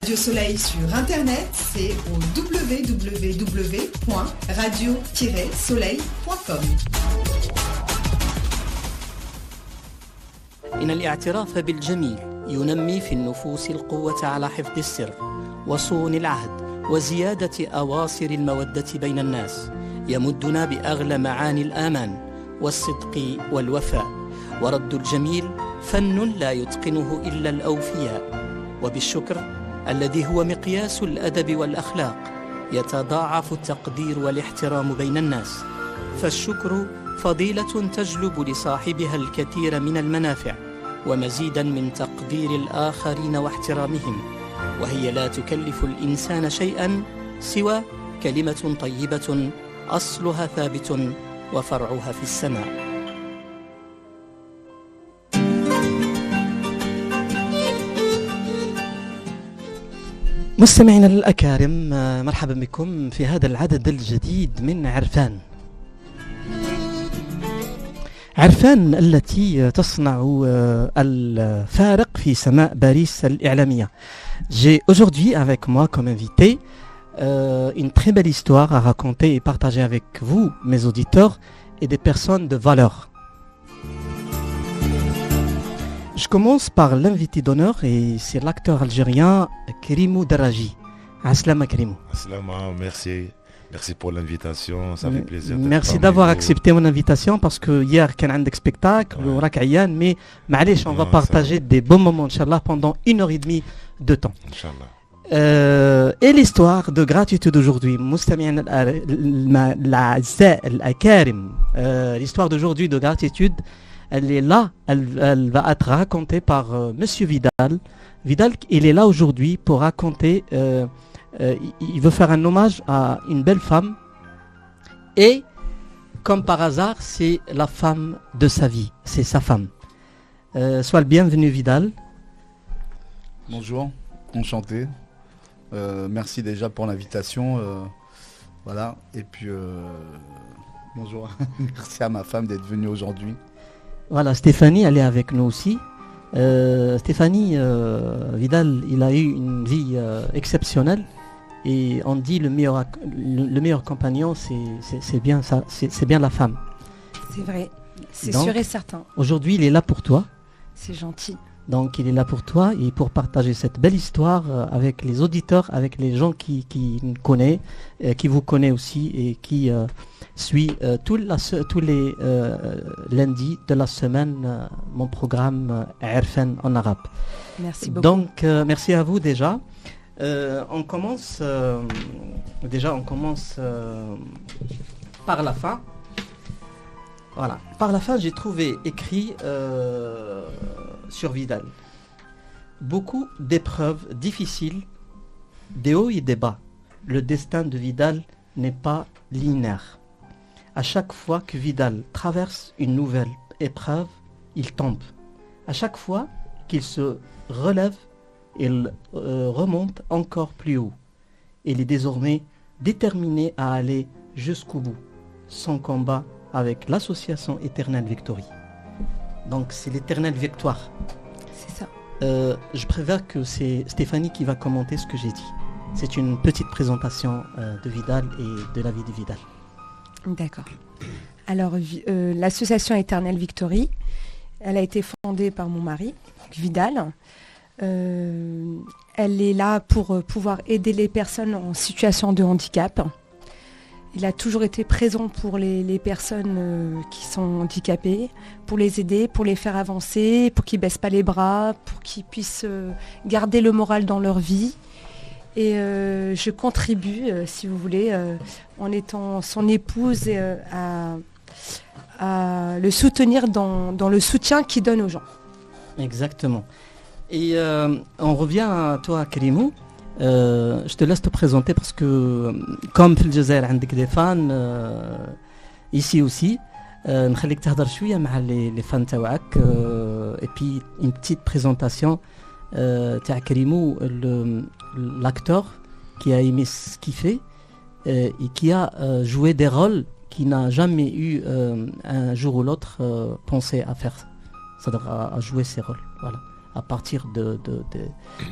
Radio Soleil sur Internet, c'est au www.radio-soleil.com. إن الاعتراف بالجميل ينمي في النفوس القوة على حفظ السر وصون العهد وزيادة أواصر المودة بين الناس، يمدنا بأغلى معاني الآمان والصدق والوفاء. ورد الجميل فن لا يتقنه إلا الأوفياء، وبالشكر الذي هو مقياس الأدب والأخلاق يتضاعف التقدير والاحترام بين الناس. فالشكر فضيلة تجلب لصاحبها الكثير من المنافع ومزيدا من تقدير الآخرين واحترامهم، وهي لا تكلف الإنسان شيئا سوى كلمة طيبة أصلها ثابت وفرعها في السماء. مستمعينا الأكارم، مرحبا بكم في هذا العدد الجديد من عرفان. عرفان التي تصنع الفارق في سماء باريس الإعلامية. J'ai aujourd'hui avec moi comme invité une très belle histoire à raconter et partager avec vous, mes auditeurs, et des personnes de valeur. Je commence par l'invité d'honneur et c'est l'acteur algérien Karimou Daraji. Aslama Karimou. Aslama, merci. Merci pour l'invitation, ça fait plaisir. Merci d'avoir accepté mon invitation parce que hier, il y a un spectacle, mais on va partager des bons moments, Inch'Allah, pendant 1h30 de temps. Inch'Allah. Et l'histoire de gratitude d'aujourd'hui, l'histoire d'aujourd'hui de gratitude, elle est là, elle va être racontée par Monsieur Vidal. Vidal, il est là aujourd'hui pour raconter... il veut faire un hommage à une belle femme et comme par hasard c'est la femme de sa vie, c'est sa femme. Sois le bienvenu Vidal. Bonjour, enchanté. Merci déjà pour l'invitation. Voilà, et puis bonjour. Merci à ma femme d'être venue aujourd'hui. Voilà, Stéphanie, elle est avec nous aussi. Stéphanie, Vidal, il a eu une vie exceptionnelle. Et on dit le meilleur compagnon, c'est bien ça, c'est bien la femme. C'est vrai, c'est donc, sûr et certain. Aujourd'hui, il est là pour toi. C'est gentil. Donc, il est là pour toi et pour partager cette belle histoire avec les auditeurs, avec les gens qui nous connaissent, qui vous connaissent aussi et qui suit tous les lundis de la semaine mon programme Arfan en arabe. Merci beaucoup. Donc, merci à vous déjà. On commence par la fin. Voilà. Par la fin, j'ai trouvé écrit sur Vidal beaucoup d'épreuves difficiles, des hauts et des bas. Le destin de Vidal n'est pas linéaire. À chaque fois que Vidal traverse une nouvelle épreuve, il tombe. À chaque fois qu'il se relève, il remonte encore plus haut. Il est désormais déterminé à aller jusqu'au bout. Son combat avec l'association Éternelle Victory. Donc c'est l'éternelle victoire. C'est ça. Je préfère que c'est Stéphanie qui va commenter ce que j'ai dit. C'est une petite présentation de Vidal et de la vie de Vidal. D'accord. Alors l'association Éternelle Victory, elle a été fondée par mon mari, Vidal. Elle est là pour pouvoir aider les personnes en situation de handicap. Il a toujours été présent pour les personnes qui sont handicapées, pour les aider, pour les faire avancer, pour qu'ils ne baissent pas les bras, pour qu'ils puissent garder le moral dans leur vie. Et je contribue, si vous voulez, en étant son épouse, à le soutenir dans le soutien qu'il donne aux gens. Exactement. Et on revient à toi, Karimou. Je te laisse te présenter parce que, comme في الجزائر عندك des fans, ici aussi, نخليك تهضر شوية مع les fans تاعك. Et puis une petite présentation تاع كريمو, l'acteur qui a aimé ce qu'il fait et qui a joué des rôles qui n'a jamais eu un jour ou l'autre pensé à faire, c'est-à-dire à jouer ces rôles. Voilà. à partir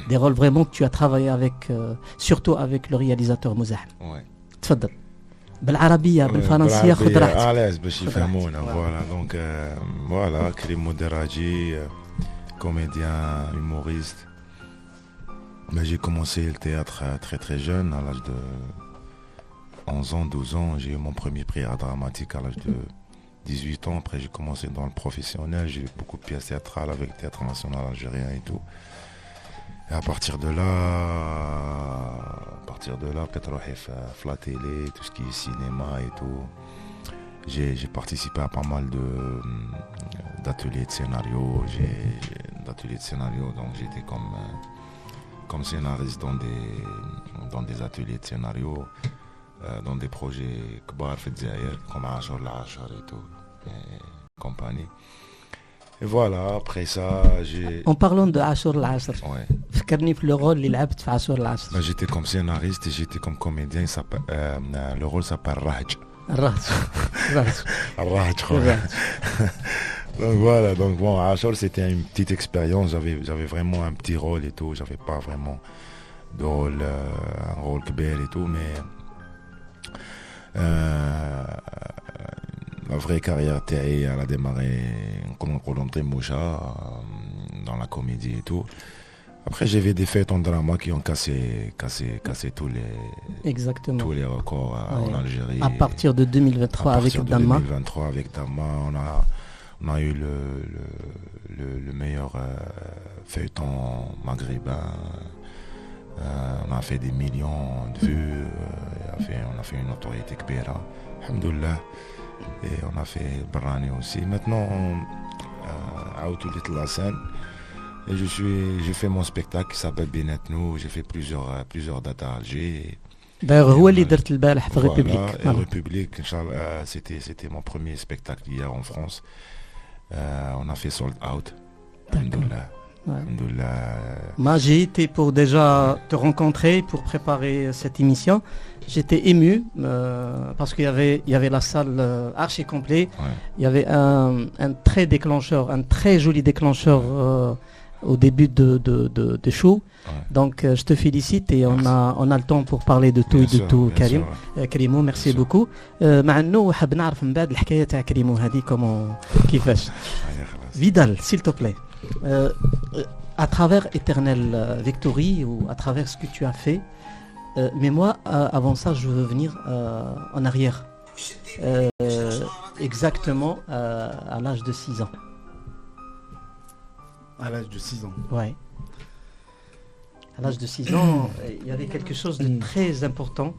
des rôles vraiment que tu as travaillé avec, surtout avec le réalisateur Mouzaham. Ouais. تفضل بالعربية بالفرنسية خذ راحتك. علاش باش يفهمونا. Voilà, donc voilà, Karim Moderaji, comédien, humoriste. Ben, j'ai commencé le théâtre très très jeune, à l'âge de 11 ans, 12 ans. J'ai eu mon premier prix à dramatique à l'âge de 18 ans. Après j'ai commencé dans le professionnel, j'ai eu beaucoup de pièces théâtrales avec le Théâtre National Algérien et tout. Et à partir de là, peut-être la télé, tout ce qui est cinéma et tout. J'ai participé à pas mal d'ateliers de scénario. Donc j'étais comme scénariste dans des ateliers de scénario, dans des projets kbar في الجزائر comme Ashur l'Ashar et tout, et compagnie. Et voilà, après ça, j'ai... En parlant de Ashur l'Ashar, Ouais. فكرني في le rôle اللي لعبت في Ashur l'Ashar. Ben, j'étais comme scénariste et j'étais comme comédien. Le rôle s'appelle Raj. الراس الراس Raj, je crois. Donc voilà, donc bon, Ashur c'était une petite expérience, j'avais vraiment un petit rôle et tout, j'avais pas vraiment de rôle, un rôle kbir et tout, mais la vraie carrière TAI, elle a démarré comme on dit Moucha, dans la comédie et tout. Après j'ai vu des faits en drama qui ont cassé Exactement. tous les records en Algérie. À partir de 2023 avec Damma. 2023 avec Damma, on a eu le meilleur feuilleton maghrébin. On a fait des millions de vues. On a fait une notoriété kbira. Alhamdoulilah. Et on a fait Barani aussi. Maintenant, la scène. Et j'ai fait mon spectacle qui s'appelle Binetnou. J'ai fait plusieurs dates à Alger. D'ailleurs, هو اللي درت البارح في République. Et République, Inch'Allah, c'était mon premier spectacle hier en France. On a fait sold out. Alhamdoulilah. Moi, j'ai été pour déjà te rencontrer, pour préparer cette émission. J'étais ému parce qu'il y avait la salle archi complète. Ouais. Il y avait un très joli déclencheur au début de show. Ouais. Donc, je te félicite et on a le temps pour parler de tout et de tout, Karim. كريمو merci beaucoup. مع انه حاب نعرف من بعد الحكايه تاع كريمو هذه كيفاش. Vidal, s'il te plaît. À travers Éternel Victory ou à travers ce que tu as fait, mais moi avant ça je veux venir en arrière, exactement à l'âge de 6 ans. À l'âge de 6 ans. Ouais. À l'âge de 6 ans, il y avait quelque chose de très important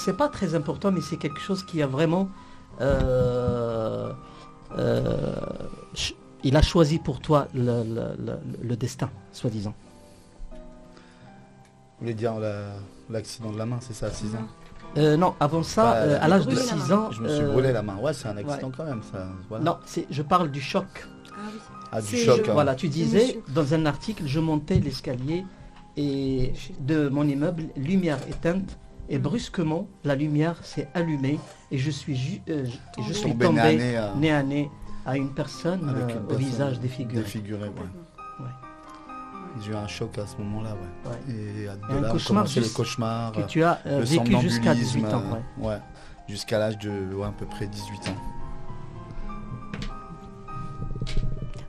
c'est pas très important, mais c'est quelque chose qui a vraiment il a choisi pour toi le destin, soi-disant. Vous voulez dire l'accident de la main, c'est ça, à 6 ans? Non, avant ça, à l'âge de 6 ans... Je me suis brûlé la main. Ouais, c'est un accident quand même, ça. Voilà. Non, je parle du choc. Ah, du choc. Voilà, tu disais, dans un article, je montais l'escalier et de mon immeuble, lumière éteinte, et brusquement, la lumière s'est allumée et je suis tombé nez à nez à une personne au visage défiguré. Défiguré, ouais. J'ai eu un choc à ce moment-là, ouais. Et de là, cauchemar commencé les cauchemars. Que tu as vécu jusqu'à 18 ans. Ouais, jusqu'à l'âge de à peu près 18 ans.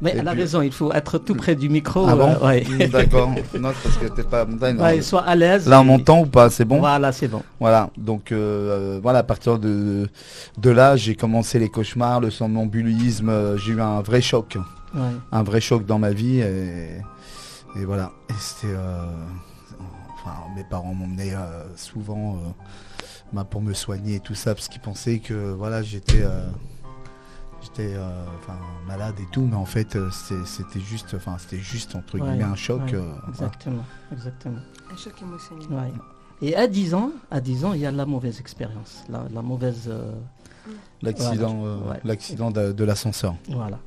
Mais elle a raison, il faut être tout près du micro. Ah bon ouais. D'accord. Non, parce que t'es pas montagne. Ouais, sois à l'aise. Là, on m'entend ou pas? C'est bon? Voilà, c'est bon. Voilà. Donc, voilà, à partir de là, j'ai commencé les cauchemars, le somnambulisme. J'ai eu un vrai choc. Ouais. Un vrai choc dans ma vie. Et voilà. Et c'était... enfin, mes parents m'emmenaient souvent pour me soigner et tout ça, parce qu'ils pensaient que, voilà, j'étais malade et tout, mais en fait c'était juste entre guillemets un choc. Exactement, exactement. Un choc émotionnel. Ouais. Et à 10 ans, il y a la mauvaise expérience, la mauvaise... L'accident de l'ascenseur. Voilà.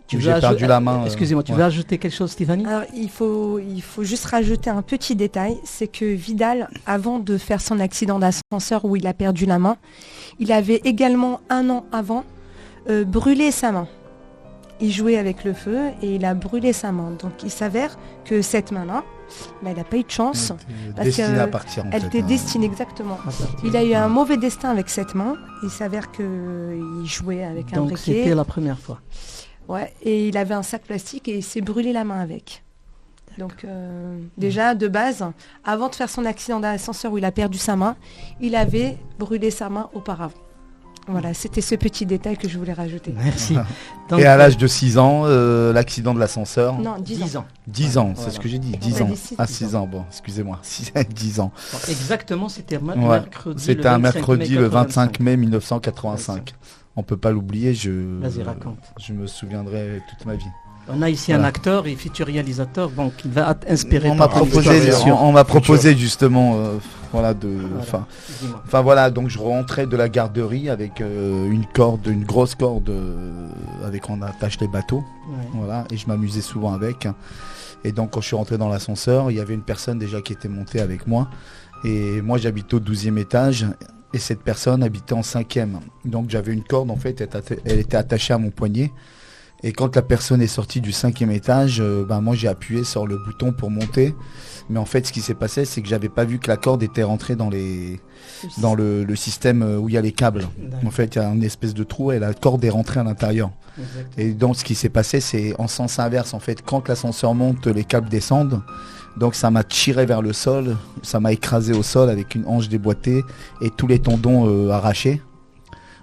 J'ai perdu la main. Excusez-moi, tu veux ajouter quelque chose, Stéphanie? Alors, il faut juste rajouter un petit détail, c'est que Vidal, avant de faire son accident d'ascenseur où il a perdu la main, il avait également un an avant brûlé sa main. il jouait avec le feu et il a brûlé sa main. Donc il s'avère que cette main-là, elle n'a pas eu de chance. Parce Destinée à partir en elle fait, était hein. destinée exactement. Il a eu un mauvais destin avec cette main. Il s'avère qu'il jouait avec un Donc briquet. c'était la première fois. Ouais, et il avait un sac plastique et il s'est brûlé la main avec. Donc déjà, de base, avant de faire son accident d'ascenseur où il a perdu sa main, il avait brûlé sa main auparavant. Voilà, c'était ce petit détail que je voulais rajouter. Merci. Donc, Et à l'âge de 6 ans, l'accident de l'ascenseur. Non, 10 ans. 10 ans, c'est Voilà. ce que j'ai dit, On 10 a ans. dit 6 Ah, 6 ans, bon, excusez-moi, 10 ans. Exactement, c'était Ouais. mercredi. C'était le un 25 mercredi mai le 25 85. mai 1985. On peut pas l'oublier, Vas-y, raconte. je me souviendrai toute ma vie. On a ici Voilà. un acteur et futur réalisateur, donc il va être inspiré On m'a par ton proposé, histoire, bien sûr. on m'a proposé justement, voilà, Voilà. Dis-moi. Enfin voilà, donc je rentrais de la garderie avec une corde, une grosse corde avec on attache les bateaux, Ouais. voilà, et je m'amusais souvent avec. Et donc quand je suis rentré dans l'ascenseur, il y avait une personne déjà qui était montée avec moi, et moi j'habitais au 12e étage, et cette personne habitait en 5e. Donc j'avais une corde en fait, elle était attachée à mon poignet. Et quand la personne est sortie du 5e étage, moi j'ai appuyé sur le bouton pour monter. Mais en fait, ce qui s'est passé, c'est que j'avais pas vu que la corde était rentrée dans le système où il y a les câbles. En fait, il y a une espèce de trou et la corde est rentrée à l'intérieur. Exactement. Et donc, ce qui s'est passé, c'est en sens inverse. En fait, quand l'ascenseur monte, les câbles descendent. Donc, ça m'a tiré vers le sol. Ça m'a écrasé au sol avec une hanche déboîtée et tous les tendons arrachés.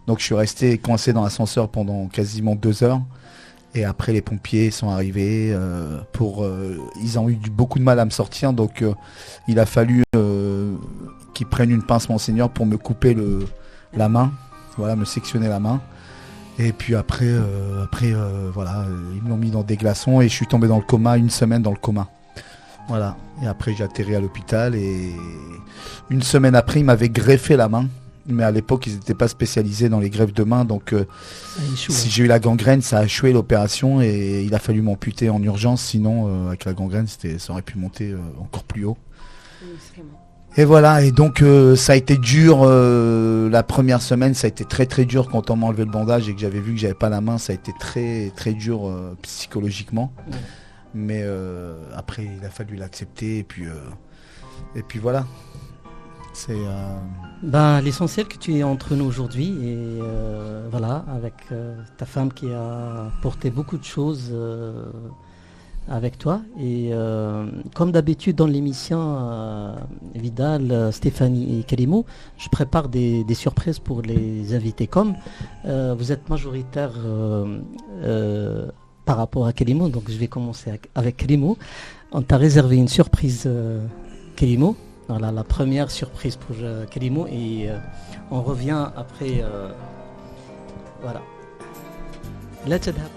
Donc, je suis resté coincé dans l'ascenseur pendant quasiment 2 heures. Et après, les pompiers sont arrivés ils ont eu beaucoup de mal à me sortir, donc il a fallu qu'ils prennent une pince monseigneur pour me couper la main, voilà, me sectionner la main. Et puis après, voilà, ils m'ont mis dans des glaçons et je suis tombé dans le coma, 1 semaine dans le coma. Voilà. Et après, j'ai atterri à l'hôpital et 1 semaine après, ils m'avaient greffé la main. Mais à l'époque, ils n'étaient pas spécialisés dans les greffes de main, donc Ça échoue, si j'ai eu la gangrène, ça a échoué l'opération et il a fallu m'amputer en urgence, sinon avec la gangrène, ça aurait pu monter encore plus haut. Et voilà, et donc ça a été dur, la première semaine, ça a été très très dur quand on m'a enlevé le bandage et que j'avais vu que j'avais pas la main, ça a été très très dur psychologiquement. Ouais. Mais après, il a fallu l'accepter et puis voilà. C'est l'essentiel que tu es entre nous aujourd'hui et voilà, avec ta femme qui a porté beaucoup de choses avec toi. Et comme d'habitude dans l'émission Vidal, Stéphanie et Karimou, je prépare des surprises pour les invités. Comme vous êtes majoritaire par rapport à Karimou, donc je vais commencer avec Karimou. On t'a réservé une surprise, Karimou. Voilà, la première surprise pour Karimou et on revient après. Voilà. لا تذهب.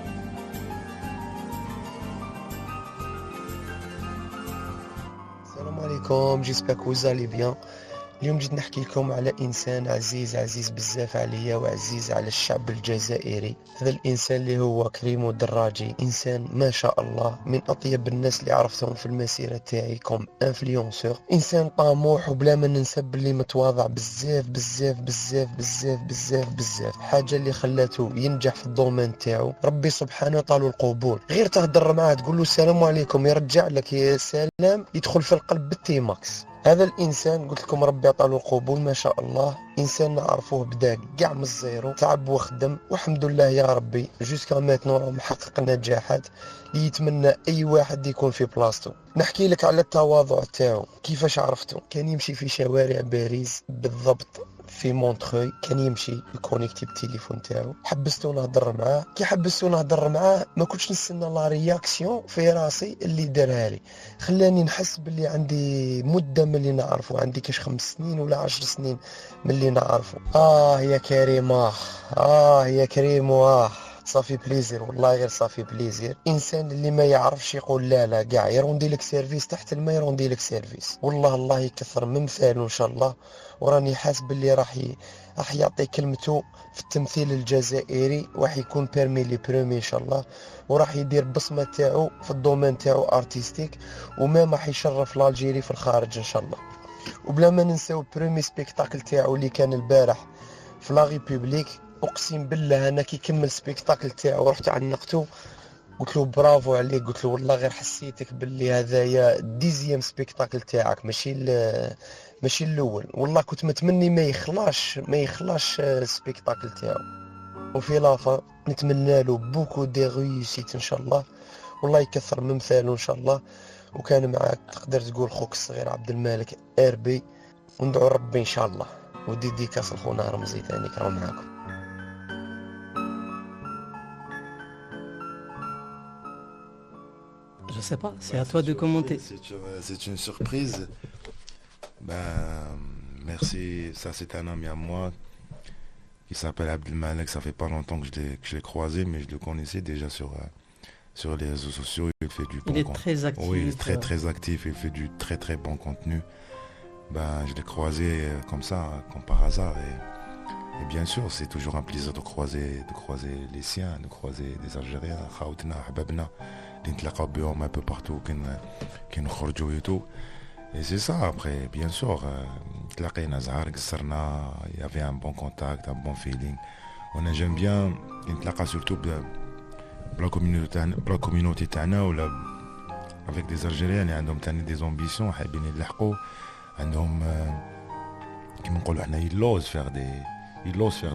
السلام عليكم، j'espère que vous allez bien. اليوم جيت نحكي لكم على إنسان عزيز بزاف عليا وعزيز على الشعب الجزائري. هذا الإنسان اللي هو كريمو دراجي، إنسان ما شاء الله من أطيب الناس اللي عرفتهم في المسيرة تاعي كوم انفلونسور. إنسان طموح وبلا ما ننسى باللي متواضع بزاف بزاف بزاف بزاف بزاف بزاف. حاجة اللي خلاته ينجح في الدومين تاعو ربي سبحانه طالو القبول. غير تهدر معاه تقول له السلام عليكم يرجع لك يا سلام، يدخل في القلب بالتيماكس. هذا الانسان قلت لكم ربي عطاله القبول ما شاء الله. انسان نعرفوه بدا كاع من الزيرو، تعب وخدم والحمد لله يا ربي جوسكا ماتنو راه محقق نجاحات اللي يتمنى اي واحد يكون في بلاصتو. نحكي لك على التواضع تاعو كيفاش عرفته. كان يمشي في شوارع باريس بالضبط في مونتخوي، كان يمشي يكونيكتي بالتليفون تاعو. حبستو نهضر معاه، كي حبستو نهضر معاه ما كنتش نستنى لا رياكسيون في راسي اللي دارها لي، خلاني نحس باللي عندي مده من اللي نعرفه، عندي كاش 5 سنين ولا 10 سنين من اللي نعرفه. يا كريم، يا كريم، صافي بليزير والله، غير صافي بليزير. انسان اللي ما يعرفش يقول لا لا كاع، يروندي لك سيرفيس تحت الماء، يروندي لك سيرفيس. والله الله يكثر من مثاله ان شاء الله، وراني حاسب باللي راح يعطي كلمته في التمثيل الجزائري، وراح يكون بيرمي لي برومي ان شاء الله، وراح يدير بصمه تاعو في الدومين تاعو ارتستيك، وما راح يشرف الجيري في الخارج ان شاء الله. وبلا ما ننساو برومي سبيكتاكل تاعو اللي كان البارح في لا ريبوبليك، اقسم بالله انا كي كمل سبيكتاكل تاعو رحت عنقته قلت له برافو عليك، قلت له والله غير حسيتك باللي هذايا ديزيام سبيكتاكل تاعك ماشي الاول. والله كنت متمني ما يخلاش سبيكتاكل تاعو. وفي لافا نتمنى له بوكو دي ريوسيت ان شاء الله، والله يكثر من مثاله ان شاء الله. وكان معاك تقدر تقول خوك الصغير عبد الملك اربي، وندعو ربي ان شاء الله. وديديكاس لخونا رمزي ثاني كرا معاكم. Je sais pas, c'est à toi de commenter. C'est une surprise. Ben, merci. Ça, c'est un ami à moi qui s'appelle Abdelmalek. Ça fait pas longtemps que je l'ai croisé, mais je le connaissais déjà sur les réseaux sociaux. Il fait du bon Il est très actif. Oui, il est très très actif. Il fait du très très bon contenu. Ben, je l'ai croisé comme ça, comme par hasard. Et bien sûr, c'est toujours un plaisir de croiser les siens, de croiser des Algériens, Khaoutna, Hababna, نتلاقاو بهم un peu partout كي نخرجوا et tout. Et c'est ça, après, bien sûr, تلاقينا زهر قصرنا, il y avait un bon contact, un bon feeling. J'aime bien نتلاقى surtout بلا communauté تاعنا ولا avec des Algériens اللي عندهم تاني des ambitions حابين يلحقوا, عندهم كيما نقولوا حنا ils osent faire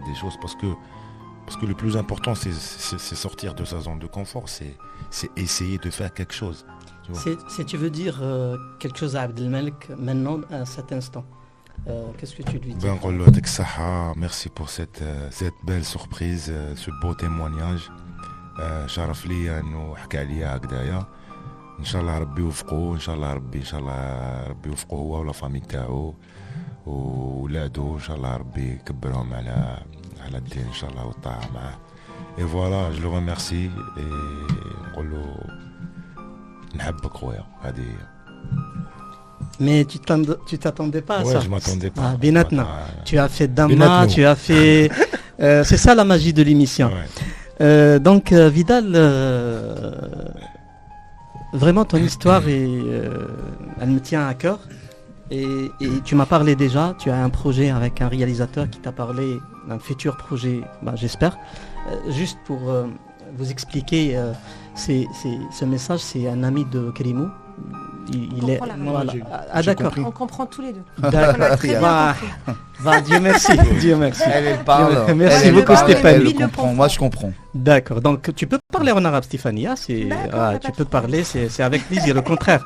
des choses parce que le plus important c'est sortir de sa zone de confort, c'est essayer de faire quelque chose. Si tu veux dire quelque chose à Abdelmalek maintenant, à cet instant, qu'est-ce que tu lui dis? Merci pour cette belle surprise, ce beau témoignage. شرف لي انه حكى عليا هكذايا. ان شاء الله ربي يوفقه, ان شاء الله ربي يوفقه هو ولا فامي تاعو وولادو, ان شاء الله ربي يكبرهم على الدين ان شاء الله والطاعه معاه. Et voilà, je le remercie et نقول له نحبك خويا. هذه Mais tu t'attendais pas à ça. Ouais, je m'attendais pas. Ah, Binatna. Tu as fait Dama, tu as fait... c'est ça la magie de l'émission. Ouais. Donc Vidal, vraiment ton histoire, elle me tient à cœur. Et tu m'as parlé déjà, tu as un projet avec un réalisateur qui t'a parlé d'un futur projet, j'espère. Juste pour vous expliquer, ce message, c'est un ami de Kérimou. Il est voilà. Ah d'accord. On comprend tous les deux. D'accord. Dieu merci. Dieu merci. Elle parle. Merci beaucoup Stéphanie. Elle comprend. Moi je comprends. D'accord. Donc tu peux parler en arabe Stéphanie. Tu peux parler. C'est avec plaisir. Au contraire.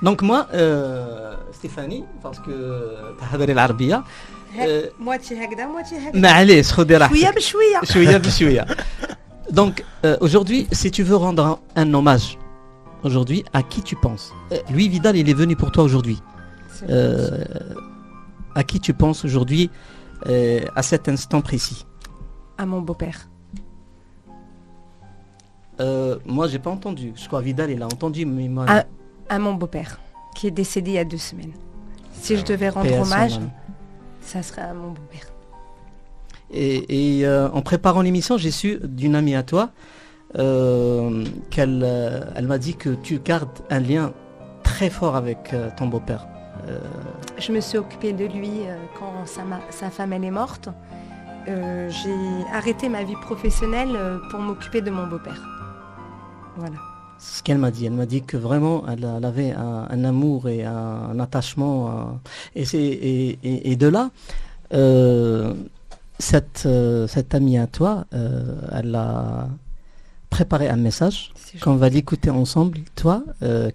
Donc moi, Stéphanie, parce que تهضري العربية. موتي هكذا موتي هكذا. معليش خذي راحتك. شوية بشوية. شوية بشوية. Donc aujourd'hui, si tu veux rendre un hommage aujourd'hui, à qui tu penses? Lui, Vidal, il est venu pour toi aujourd'hui. À qui tu penses aujourd'hui, à cet instant précis? À mon beau-père. Moi, j'ai pas entendu. Je crois Vidal, il a entendu, mais moi... À mon beau-père, qui est décédé il y a 2 semaines. Si je devais rendre hommage, ça serait à mon beau-père. Et en préparant l'émission, j'ai su d'une amie à toi qu'elle m'a dit que tu gardes un lien très fort avec ton beau-père. Je me suis occupée de lui quand sa femme elle est morte. J'ai arrêté ma vie professionnelle pour m'occuper de mon beau-père. Voilà. C'est ce qu'elle m'a dit. Elle m'a dit que vraiment elle avait un amour et un attachement. Et de là, cette amie à toi, elle a préparé un message qu'on va l'écouter ensemble, toi,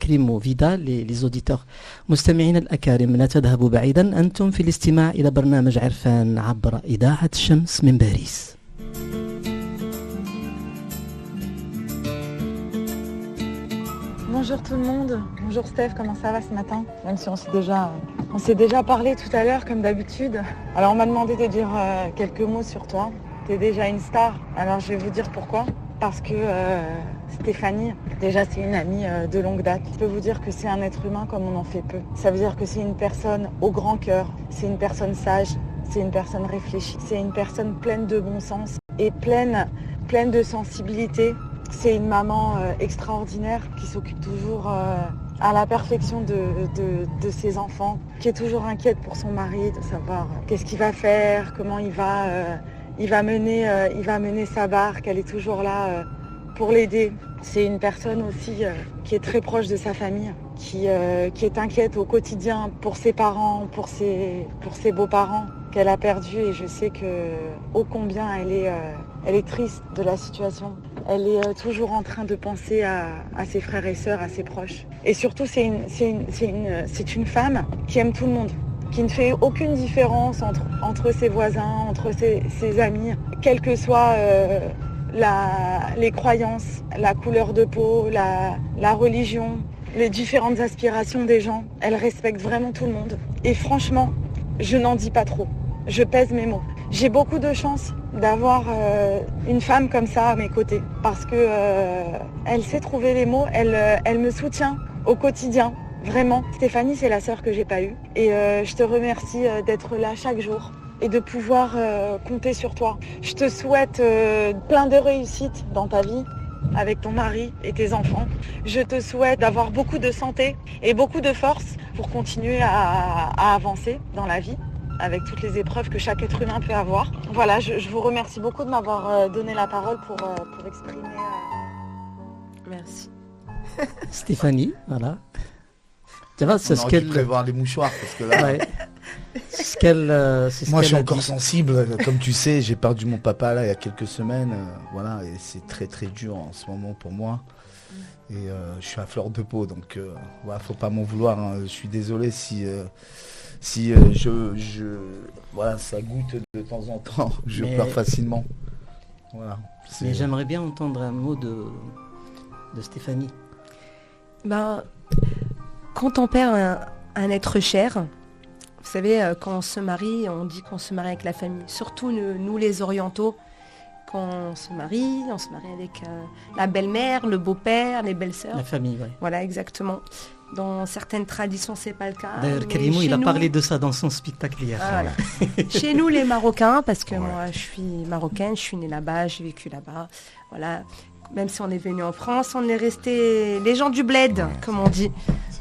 Kérimou, Vidal, les auditeurs. مستمعين الأكارم لا تذهبوا بعيدا, أنتم في الاستماع إلى برنامج عرفان عبر إذاعة الشمس من باريس. Bonjour tout le monde, bonjour Steph, comment ça va ce matin? Même si on s'est déjà parlé tout à l'heure comme d'habitude. Alors on m'a demandé de dire quelques mots sur toi. Tu es déjà une star, alors je vais vous dire pourquoi. Parce que Stéphanie, déjà c'est une amie de longue date. Je peux vous dire que c'est un être humain comme on en fait peu. Ça veut dire que c'est une personne au grand cœur, c'est une personne sage, c'est une personne réfléchie, c'est une personne pleine de bon sens et pleine de sensibilité. C'est une maman extraordinaire qui s'occupe toujours à la perfection de ses enfants, qui est toujours inquiète pour son mari, de savoir qu'est-ce qu'il va faire, comment il il va mener sa barque, elle est toujours là pour l'aider. C'est une personne aussi qui est très proche de sa famille, qui est inquiète au quotidien pour ses parents, pour ses beaux-parents qu'elle a perdus. Et je sais que ô combien elle est triste de la situation. Elle est toujours en train de penser à ses frères et sœurs, à ses proches. Et surtout, c'est une femme qui aime tout le monde, qui ne fait aucune différence entre ses voisins, entre ses amis, quelles que soient les croyances, la couleur de peau, la religion, les différentes aspirations des gens. Elle respecte vraiment tout le monde. Et franchement, je n'en dis pas trop. Je pèse mes mots. J'ai beaucoup de chance d'avoir une femme comme ça à mes côtés parce que elle sait trouver les mots, elle me soutient au quotidien. Vraiment, Stéphanie, c'est la sœur que j'ai pas eue. Et je te remercie d'être là chaque jour et de pouvoir compter sur toi. Je te souhaite plein de réussite dans ta vie avec ton mari et tes enfants. Je te souhaite d'avoir beaucoup de santé et beaucoup de force pour continuer à avancer dans la vie avec toutes les épreuves que chaque être humain peut avoir. Voilà, je vous remercie beaucoup de m'avoir donné la parole pour exprimer... Merci. Stéphanie, voilà. Tu vois, c'est On ce aurait dû qu'elle... prévoir les mouchoirs parce que là... Ouais. C'est ce qu'elle... c'est ce Moi, je suis qu'elle a encore dit. sensible. Comme tu sais, j'ai perdu mon papa là il y a quelques semaines. Voilà, et c'est très très dur en ce moment pour moi. Et je suis à fleur de peau, donc voilà, faut pas m'en vouloir. Hein. Je suis désolé si voilà, ça goûte de temps en temps. Je Mais- pleure facilement. Voilà. Mais j'aimerais bien entendre un mot de Stéphanie. Ben, quand on perd un être cher, vous savez, quand on se marie, on dit qu'on se marie avec la famille. Surtout nous les orientaux, quand on se marie avec la belle-mère, le beau-père, les belles-sœurs. La famille, ouais. Voilà, exactement. Dans certaines traditions, c'est pas le cas. D'ailleurs, mais Karimou, il chez a nous- parlé de ça dans son spectacle hier. Ah, voilà. Chez nous, les Marocains, parce que Ouais. moi, je suis marocaine, je suis née là-bas, j'ai vécu là-bas. Voilà. Même si on est venu en France, on est resté les gens du bled, Ouais. comme on dit.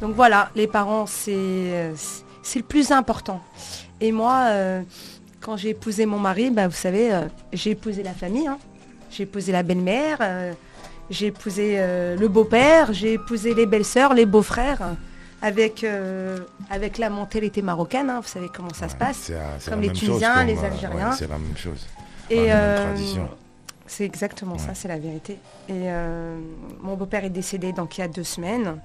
Donc voilà, les parents, c'est le plus important. Et moi, quand j'ai épousé mon mari, bah, vous savez, j'ai épousé la famille. Hein. J'ai épousé la belle-mère, j'ai épousé le beau-père, j'ai épousé les belles-sœurs, les beaux-frères, avec la mentalité marocaine. Hein. Vous savez comment ça se passe. C'est Comme la les même Tunisiens, chose, les comme, Algériens. ouais, c'est la même chose. Et la même tradition. c'est exactement ça, Ouais. c'est la vérité. Et mon beau-père est décédé donc il y a 2 semaines.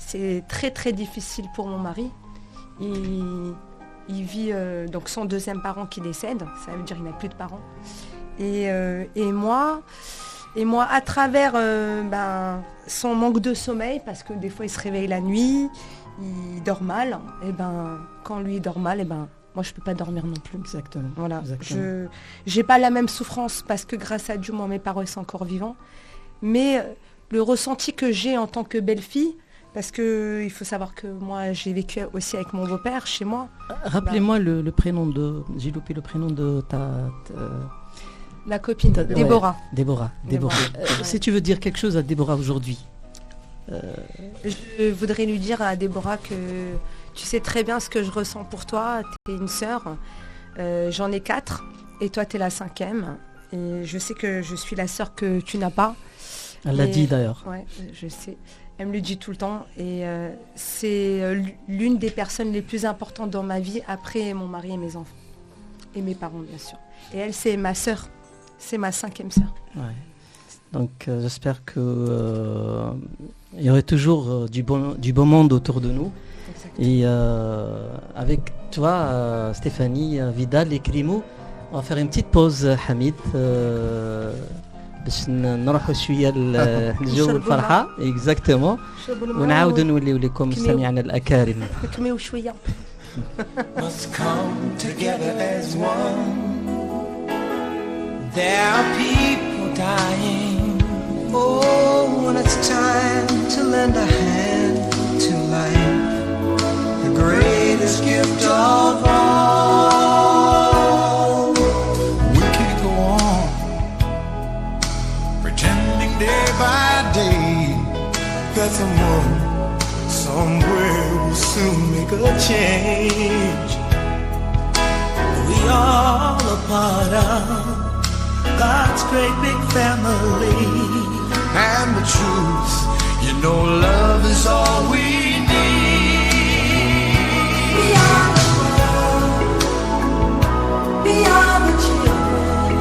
C'est très très difficile pour mon mari. Il vit donc son 2e parent qui décède, ça veut dire qu'il n'a plus de parents. Et moi, à travers son manque de sommeil, parce que des fois il se réveille la nuit, il dort mal, et quand lui il dort mal, moi je peux pas dormir non plus. Exactement. Voilà, Exactement. je n'ai pas la même souffrance parce que grâce à Dieu, moi, mes parents ils sont encore vivants. Mais le ressenti que j'ai en tant que belle-fille, parce qu'il faut savoir que moi, j'ai vécu aussi avec mon beau-père chez moi. Rappelez-moi le prénom de... J'ai loupé le prénom de ta... La copine, Ouais. Déborah. Déborah. Déborah. Si tu veux dire quelque chose à Déborah aujourd'hui. Je voudrais lui dire à Déborah que tu sais très bien ce que je ressens pour toi. Tu es une sœur. J'en ai 4 et toi, tu es la 5e. Et je sais que je suis la sœur que tu n'as pas. Elle l'a Et- dit d'ailleurs. Ouais, je sais. Elle me le dit tout le temps. Et c'est l'une des personnes les plus importantes dans ma vie après mon mari et mes enfants. Et mes parents, bien sûr. Et elle, c'est ma sœur. C'est ma 5e sœur. Ouais. Donc j'espère que il y aurait toujours du beau monde autour de nous. Et avec toi, Stéphanie, Vidal et Karimou, on va faire une petite pause, Hamid. باش نروحوا شويه للجو الفرحه اكزاكتومون ونعاودوا نوليو لكم مستمعينا الاكارم. نكميو شويه. Must come together as one. There are people dying. Oh, when it's time to lend a hand to life, the greatest gift of all. We can't go on pretending day by day that someone somewhere will soon make a change. We all a part of God's great big family. And the truth, you know love is all we need. We are the world. We are the children.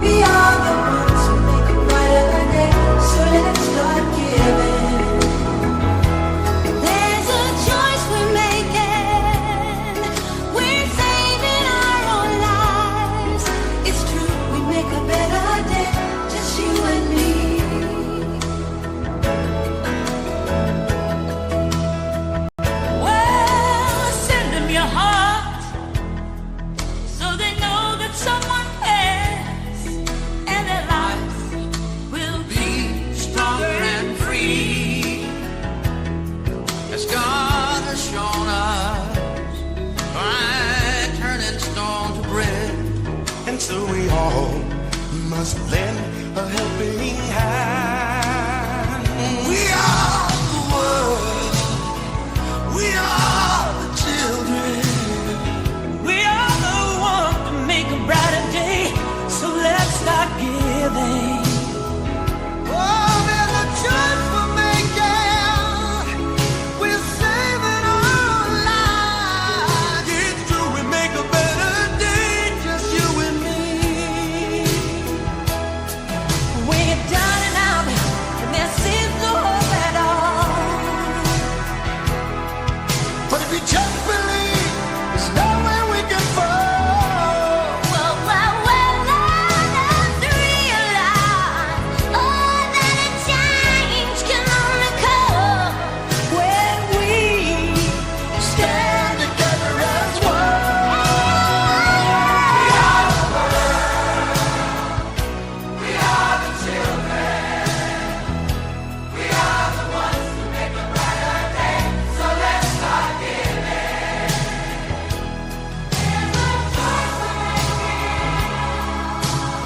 We are the ones who make a brighter day. So let's start giving. There's a choice we're making. We're saving our own lives. It's true, we make a better day. Just you and me. Well, send them your heart so they know that someone cares, and their lives will be Stronger and free, as God has shown us, by turning stone to bread. And so we all must lend a helping hand. We are the world. We are the children. We are the ones to make a brighter day. So let's start giving. Oh, there's a choice we're making. We're saving our lives. It's true, we make a better day, just you and me. When you're down and out, and there seems no hope at all. But if you just believe, there's nowhere we can fall. Well, let's realize, oh, that a change can only come when we Stand together as one. We are the children. We are the ones who make a brighter day. So let's start giving. There's a choice we're making.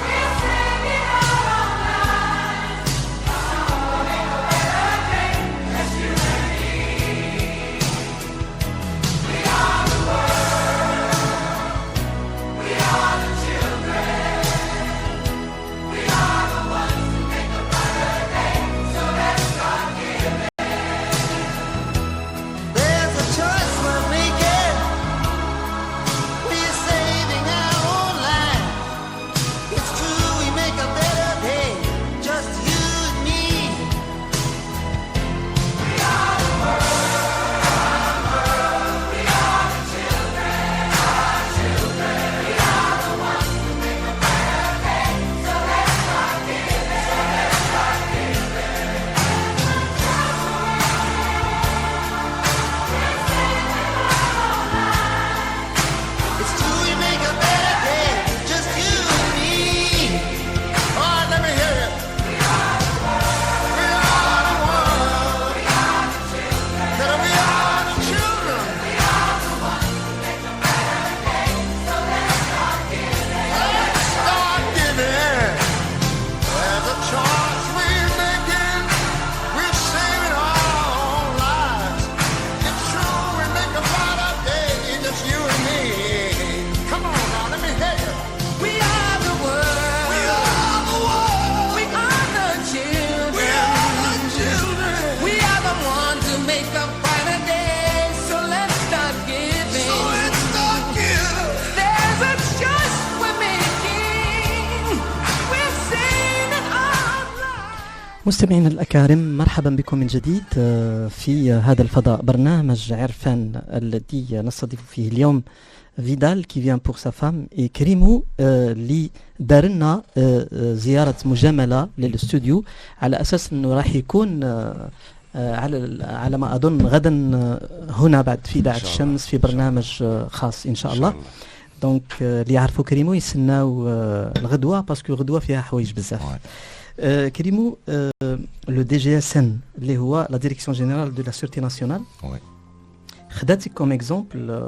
We're saving our own lives. So we'll make a better day, just you and me. We are the world. We are the children. We are the ones who make a brighter day. So let's start giving. There's a choice we're making. We're saving our own life. It's true, we make a better day. Just you and me. We are the world. We are the children. Our children. We are the ones who make a better day. So let's start giving. So let's start giving. It's true, we make a better day, just you and me. All right, let me hear it. We are the world. We are the world. We are the children. We are the children. We are the ones who make a better day. So let's start giving. Let's start giving. There's a choice we're making. We're saving our own lives. It's true, we make a brighter day, just you and me. Come on now, let me hear you. We are the world. We are the world. We are the children. We are the children. We are the ones who make a brighter day. So let's start giving. So let's start giving. There's a choice we're making. We're saving our lives. مستمعينا الأكارم، مرحبا بكم من جديد في هذا الفضاء، برنامج عرفان الذي نستضيف فيه اليوم فيدال qui vient pour sa femme et كريمو اللي دار لنا زيارة مجاملة للاستوديو على أساس أنه راح يكون على ما أظن غدا هنا بعد في إذاعة الشمس في برنامج خاص إن شاء الله. دونك اللي يعرفوا كريمو يستناو الغدوة باسكو الغدوة فيها حوايج بزاف. كريمو لو دي جي اس ان اللي هو لا ديريكسيون جينيرال دو لا سيغورتي ناسيونال خداتك كوم اكزومبل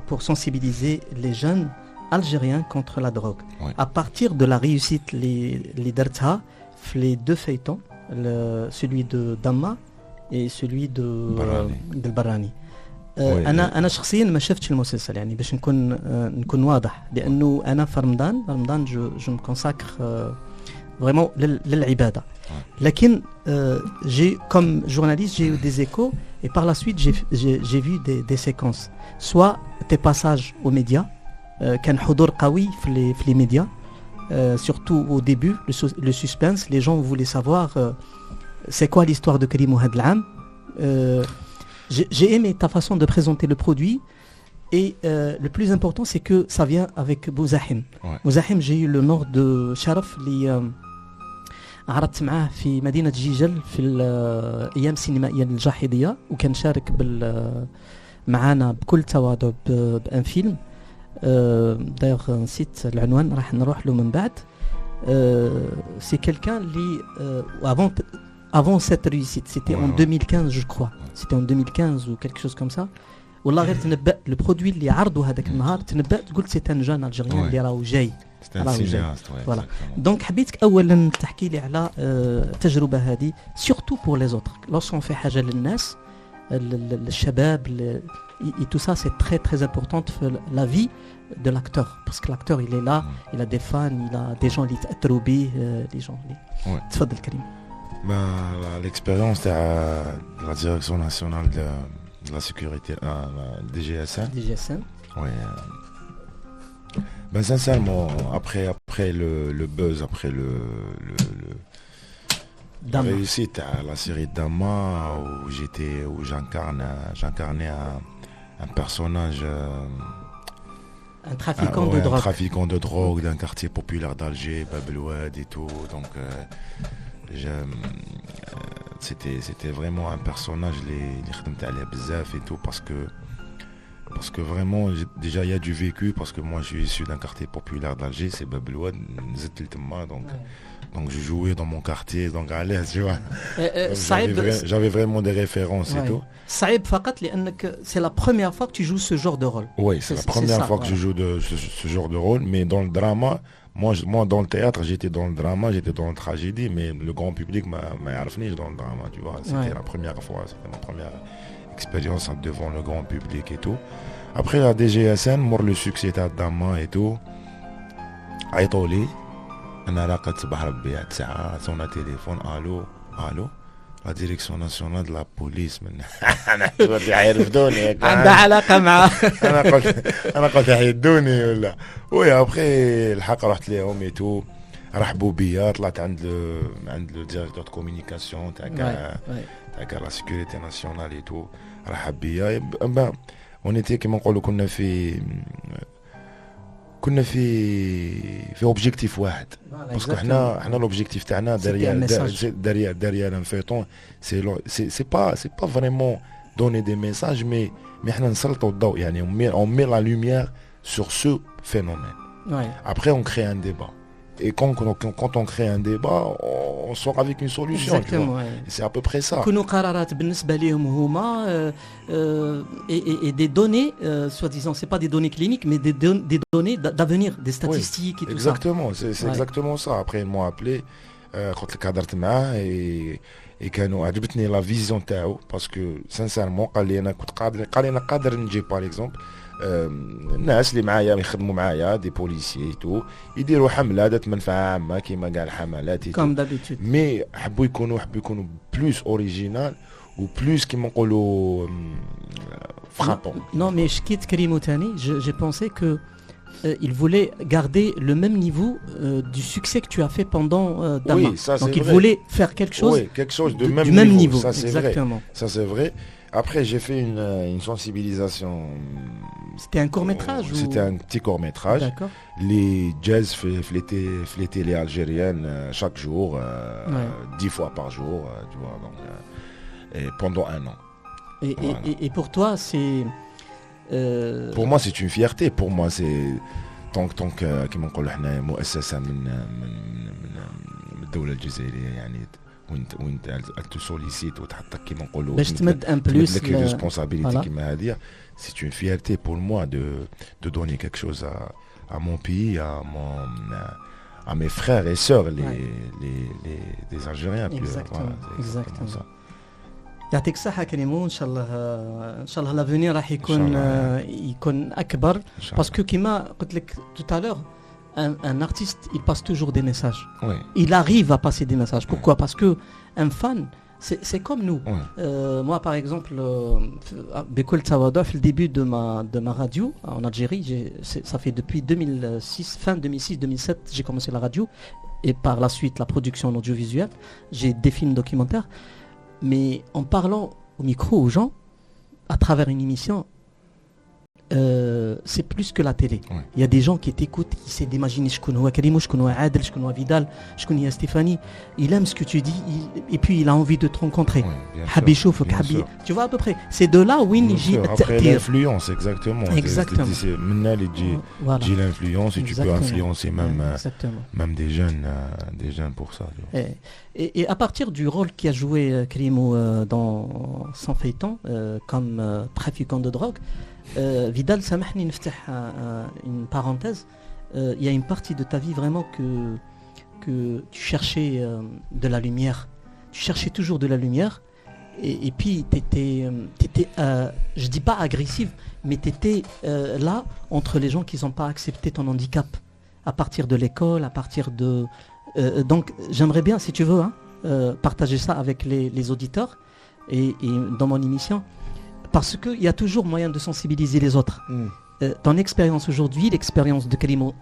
pour sensibiliser les jeunes algériens contre la drogue. À partir de la réussite les درتها في les deux feuilletons, celui de Damma et celui de Barrani. انا شخصيا ما شفتش المسلسل يعني باش نكون واضح لانه انا في رمضان جو مكونساكر فريمون للعباده لكن j'ai comme journaliste j'ai eu des échos et par la suite j'ai vu des séquences soit des passages aux médias كان حضور قوي في les médias surtout au début le suspense les gens voulaient savoir c'est quoi l'histoire de Karim هذا العام j'ai aimé ta façon de présenter le produit et le plus important c'est que ça vient avec Bouzahim. Bouzahim j'ai eu l'honneur de Sharaf اللي عرضت معاه في مدينة جيجل في الأيام السينمائية الجاحظية وكان شارك معانا بكل تواضع بأن فيلم دايوغ نسيت العنوان راح نروح له من بعد c'est quelqu'un اللي avant cette réussite c'était en 2015 je crois c'était en 2015 ou quelque chose comme ça والله غير تنبأ le produit اللي عرضه هذاك النهار تنبأت قلت c'est un jeune algérien اللي راهو جاي voilà donc حبيتك اولا تحكي لي على التجربه هذه surtout pour les autres lorsqu'on fait حاجه للناس الشباب et tout ça c'est très très important في la vie de l'acteur parce que l'acteur il est là il a des fans il a des gens اللي يتأثروا به les gens اللي تفضل كريم. L'expérience de la direction nationale de la sécurité, DGSN. DGSN. Oui. Ben sincèrement, après le buzz, après la réussite à la série Dama, où j'incarnais un personnage. Un trafiquant de drogue. Un trafiquant de drogue d'un quartier populaire d'Alger, Bab el Oued et tout. Donc. C'était vraiment un personnage اللي خدمت عليه بزاف et tout parce que vraiment déjà il y a du vécu parce que moi je suis issu d'un quartier populaire d'Alger c'est Bab el Oued نزلت لتما donc je jouais dans mon quartier donc à l'aise tu vois j'avais vraiment des références et tout صعيب فقط لأنك c'est la première fois que tu joues ce genre de rôle. Oui c'est la première fois que je joue ce genre de rôle mais dans le drama moi dans le théâtre j'étais dans le drama j'étais dans la tragédie mais le grand public m'a عرفني dans le drama tu vois c'était la première fois c'était ma première expérience devant le grand public et tout après la DGSN mort le succès تاع Dama et tout عيطوا لي انا راقد صباح ربي هاد الساعه صونا تليفون الو la direction nationale de la police من انا يعرفوني عندها علاقه معاه انا قلت يحيدوني ولا وي ابخي الحق رحت ليهم اي تو رحبوا بيا طلعت عند لو ديريكتور دو كومونيكاسيون تاع لا سيكوريتي ناسيونال اي تو رحب بيا اونيتي كيما نقولوا كنا في اوبجيكتيف واحد باسكو حنا لوبجيكتيف تاعنا derrière un feuilleton c'est pas vraiment donner des messages mais حنا نسلطوا الضوء يعني on met la lumière sur ce phénomène après on crée un débat et quand on crée un débat on sort avec une solution c'est à peu près ça كونوا قرارات بالنسبه لهم هما et des données soi-disant c'est pas des données cliniques mais des données d'avenir des statistiques et tout exactement, ça c'est exactement ça après ils m'ont appelé قلت لك هضرت معاه et كانوا عجبتني la vision تاعو parce que sincèrement قال لي انا قادر نجي par exemple الناس اللي معايا يخدموا معايا دي بوليسيي تو يديروا حمله ذات منفعه عامه كيما كاع الحملات كوم دابيتود مي حبوا يكونوا بلوس اوريجينال و بلوس كيما نقولوا frappant non mais je quitte Karim Tani j'ai pensé que il voulait garder le même niveau du succès que tu as fait pendant Dama. Oui, ça, donc il vrai. voulait faire quelque chose de du même niveau. Ça, c'est exactement. Vrai. Ça c'est vrai. Après j'ai fait une sensibilisation. C'était un court-métrage C'était un petit court-métrage. D'accord. Les jazz les télé algériennes chaque jour 10 fois par jour tu vois donc et pendant un an. Et pour toi c'est pour moi c'est une fierté pour moi c'est tant que كما نقولوا حنا مؤسسه من الدوله الجزائريه يعني وانت تسوليسيت وتحطك كيما نقولوا باش تمد ان بلوس لك ريسبونسابيلتي كيما هذه c'est une fierté pour moi de donner quelque chose à mon pays à mes frères et sœurs les Algériens exactement ça. يعطيك الصحة كريمو. إن شاء الله لافونير راح يكون أكبر. إن شاء Parce que كيما قلت لك tout à l'heure, un artiste, il passe toujours des messages. Oui. Il arrive à passer des messages. Pourquoi? Parce que un fan, c'est comme nous. Ouais. Moi, par exemple, Bekol Tawada, le début de ma radio en Algérie, ça fait depuis 2006, fin 2006-2007, j'ai commencé la radio. Et par la suite, la production en audiovisuel. J'ai des films documentaires. Mais en parlant au micro aux gens, à travers une émission, c'est plus que la télé. Ouais. Il y a des gens qui t'écoutent, qui essaient d'imaginer je connais Karimou, je connais Adel, je connais Vidal, je connais Stéphanie. Il aime ce que tu dis et puis il a envie de te rencontrer. Habi Chouf, Habi. Tu vois à peu près. C'est de là où il y a après l'influence, exactement. Exactement. C'est maintenant Voilà. j'ai l'influence et tu peux Exactement. influencer même, Exactement. même des jeunes pour ça. tu vois. Et à partir du rôle qu'a joué Karimou dans son feuilleton comme trafiquant de drogue, Vidal, سامحني نفتح une parenthèse. Il y a une partie de ta vie vraiment que tu cherchais de la lumière. Tu cherchais toujours de la lumière. Et puis t'étais je dis pas agressive, mais t'étais là entre les gens qui n'ont pas accepté ton handicap. À partir de l'école, à partir de... donc j'aimerais bien, si tu veux, partager ça avec les auditeurs et dans mon émission. Parce qu'il y a toujours moyen de sensibiliser les autres. Ton expérience aujourd'hui, l'expérience de Karimou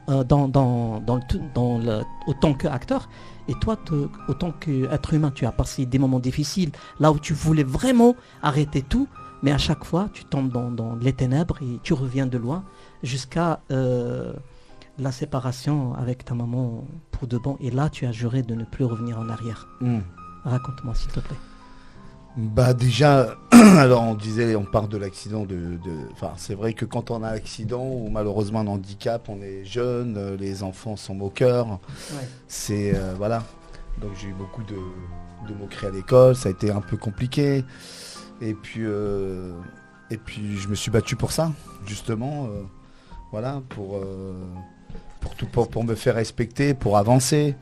autant qu'acteur, et toi, autant qu'être humain, tu as passé des moments difficiles, là où tu voulais vraiment arrêter tout, mais à chaque fois, tu tombes dans les ténèbres et tu reviens de loin jusqu'à la séparation avec ta maman pour de bon. Et là, tu as juré de ne plus revenir en arrière. Raconte-moi, s'il te plaît. Bah déjà, alors on part de l'accident enfin c'est vrai que quand on a un accident ou malheureusement un handicap, on est jeune, les enfants sont moqueurs, c'est voilà. Donc j'ai eu beaucoup de moqueries à l'école, ça a été un peu compliqué. Et puis je me suis battu pour ça, justement, voilà, pour me faire respecter, pour avancer.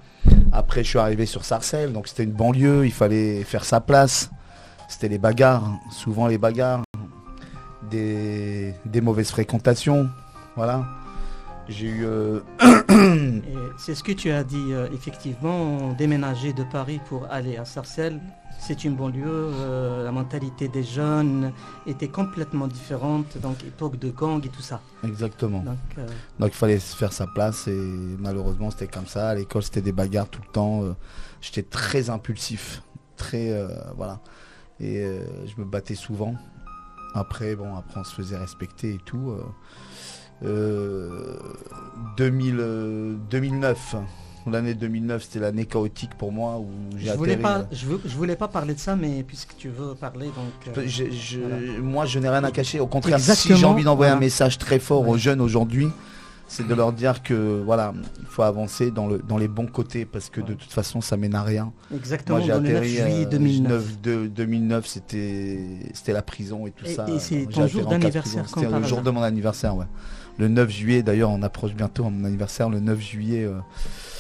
Après je suis arrivé sur Sarcelles, donc c'était une banlieue, il fallait faire sa place. C'était les bagarres, souvent les bagarres, des mauvaises fréquentations, voilà. J'ai eu... Et c'est ce que tu as dit, effectivement, déménager de Paris pour aller à Sarcelles, c'est une banlieue, la mentalité des jeunes était complètement différente, donc époque de gang et tout ça. Exactement. Donc il fallait faire sa place et malheureusement c'était comme ça, à l'école c'était des bagarres tout le temps, j'étais très impulsif, très... voilà. Et je me battais souvent. Après on se faisait respecter et tout. 2009, l'année 2009, c'était l'année chaotique pour moi où j'ai atterri. Je voulais pas parler de ça, mais puisque tu veux parler, donc. Voilà. Moi, je n'ai rien à cacher. Au contraire, Exactement, si j'ai envie d'envoyer voilà. un message très fort aux jeunes aujourd'hui, c'est de leur dire que voilà, il faut avancer dans les bons côtés parce que de toute façon, ça mène à rien. Exactement. Moi, j'ai dans le 9 atterri juillet 2009. 2009, c'était la prison et tout ça. Et c'est J'ai ton jour atterri en d'anniversaire prison. quand C'était par le jour hasard. de mon anniversaire, ouais. Le 9 juillet, d'ailleurs, on approche bientôt à mon anniversaire, le 9 juillet.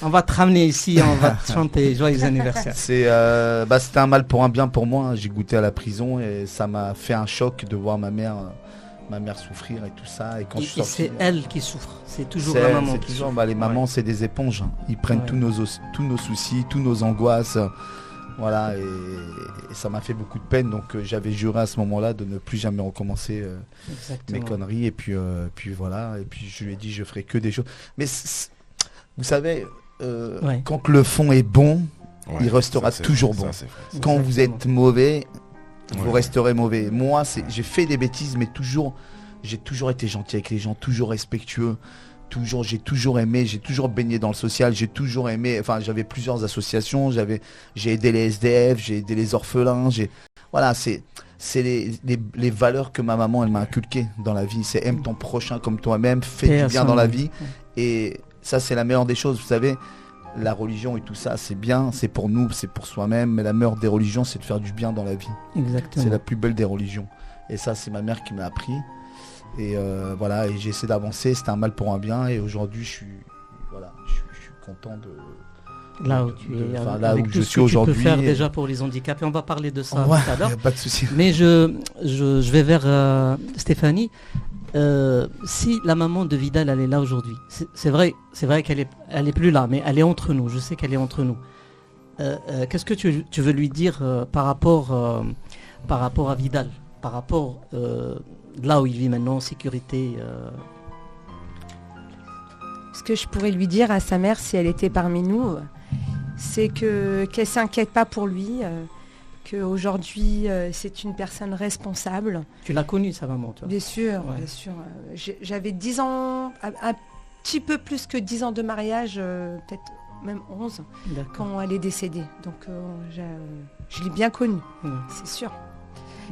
On va te ramener ici, on va te chanter joyeux anniversaire. C'était un mal pour un bien pour moi. J'ai goûté à la prison et ça m'a fait un choc de voir ma mère souffrir et tout ça. Et quand je suis sorti, c'est elle qui souffre. C'est toujours la maman qui souffre. Les mamans, c'est des éponges. Ils prennent tous nos soucis, tous nos angoisses. Voilà, et ça m'a fait beaucoup de peine. Donc j'avais juré à ce moment-là de ne plus jamais recommencer mes conneries. Et puis voilà. Et puis je lui ai dit je ferai que des choses. Mais vous savez, quand le fond est bon, il restera toujours bon. Quand vous êtes mauvais, vous resterez mauvais. Moi, j'ai fait des bêtises, mais j'ai toujours été gentil avec les gens, toujours respectueux. J'ai toujours aimé, j'ai toujours baigné dans le social, j'ai toujours aimé, enfin j'avais plusieurs associations, j'ai aidé les SDF, j'ai aidé les orphelins, voilà, c'est les valeurs que ma maman elle m'a inculquées dans la vie, c'est aime ton prochain comme toi-même, fais du bien dans la vie, et ça c'est la meilleure des choses, vous savez, la religion et tout ça c'est bien, c'est pour nous, c'est pour soi-même, mais la meilleure des religions c'est de faire du bien dans la vie. Exactement. C'est la plus belle des religions, et ça c'est ma mère qui m'a appris. Et voilà, et j'ai essayé d'avancer, c'était un mal pour un bien, et aujourd'hui je suis content Là où tu es, Enfin, là avec où tout je ce suis que tu peux aujourd'hui. faire déjà pour les handicapés. On va parler de ça Ouais, tout à l'heure. pas de souci. Mais je vais vers Stéphanie. Si la maman de Vidal elle est là aujourd'hui, c'est vrai qu'elle est plus là, mais elle est entre nous. Je sais qu'elle est entre nous. Qu'est-ce que tu veux lui dire par rapport à Vidal, par rapport là où il vit maintenant en sécurité Ce que je pourrais lui dire à sa mère si elle était parmi nous, c'est qu'elle s'inquiète pas pour lui, qu'aujourd'hui c'est une personne responsable. Tu l'as connue sa maman, toi? Bien sûr, Ouais. bien sûr. J'avais 10 ans, un petit peu plus que 10 ans de mariage, peut-être même 11, D'accord. quand elle est décédée. Donc je l'ai bien connue, Ouais. c'est sûr.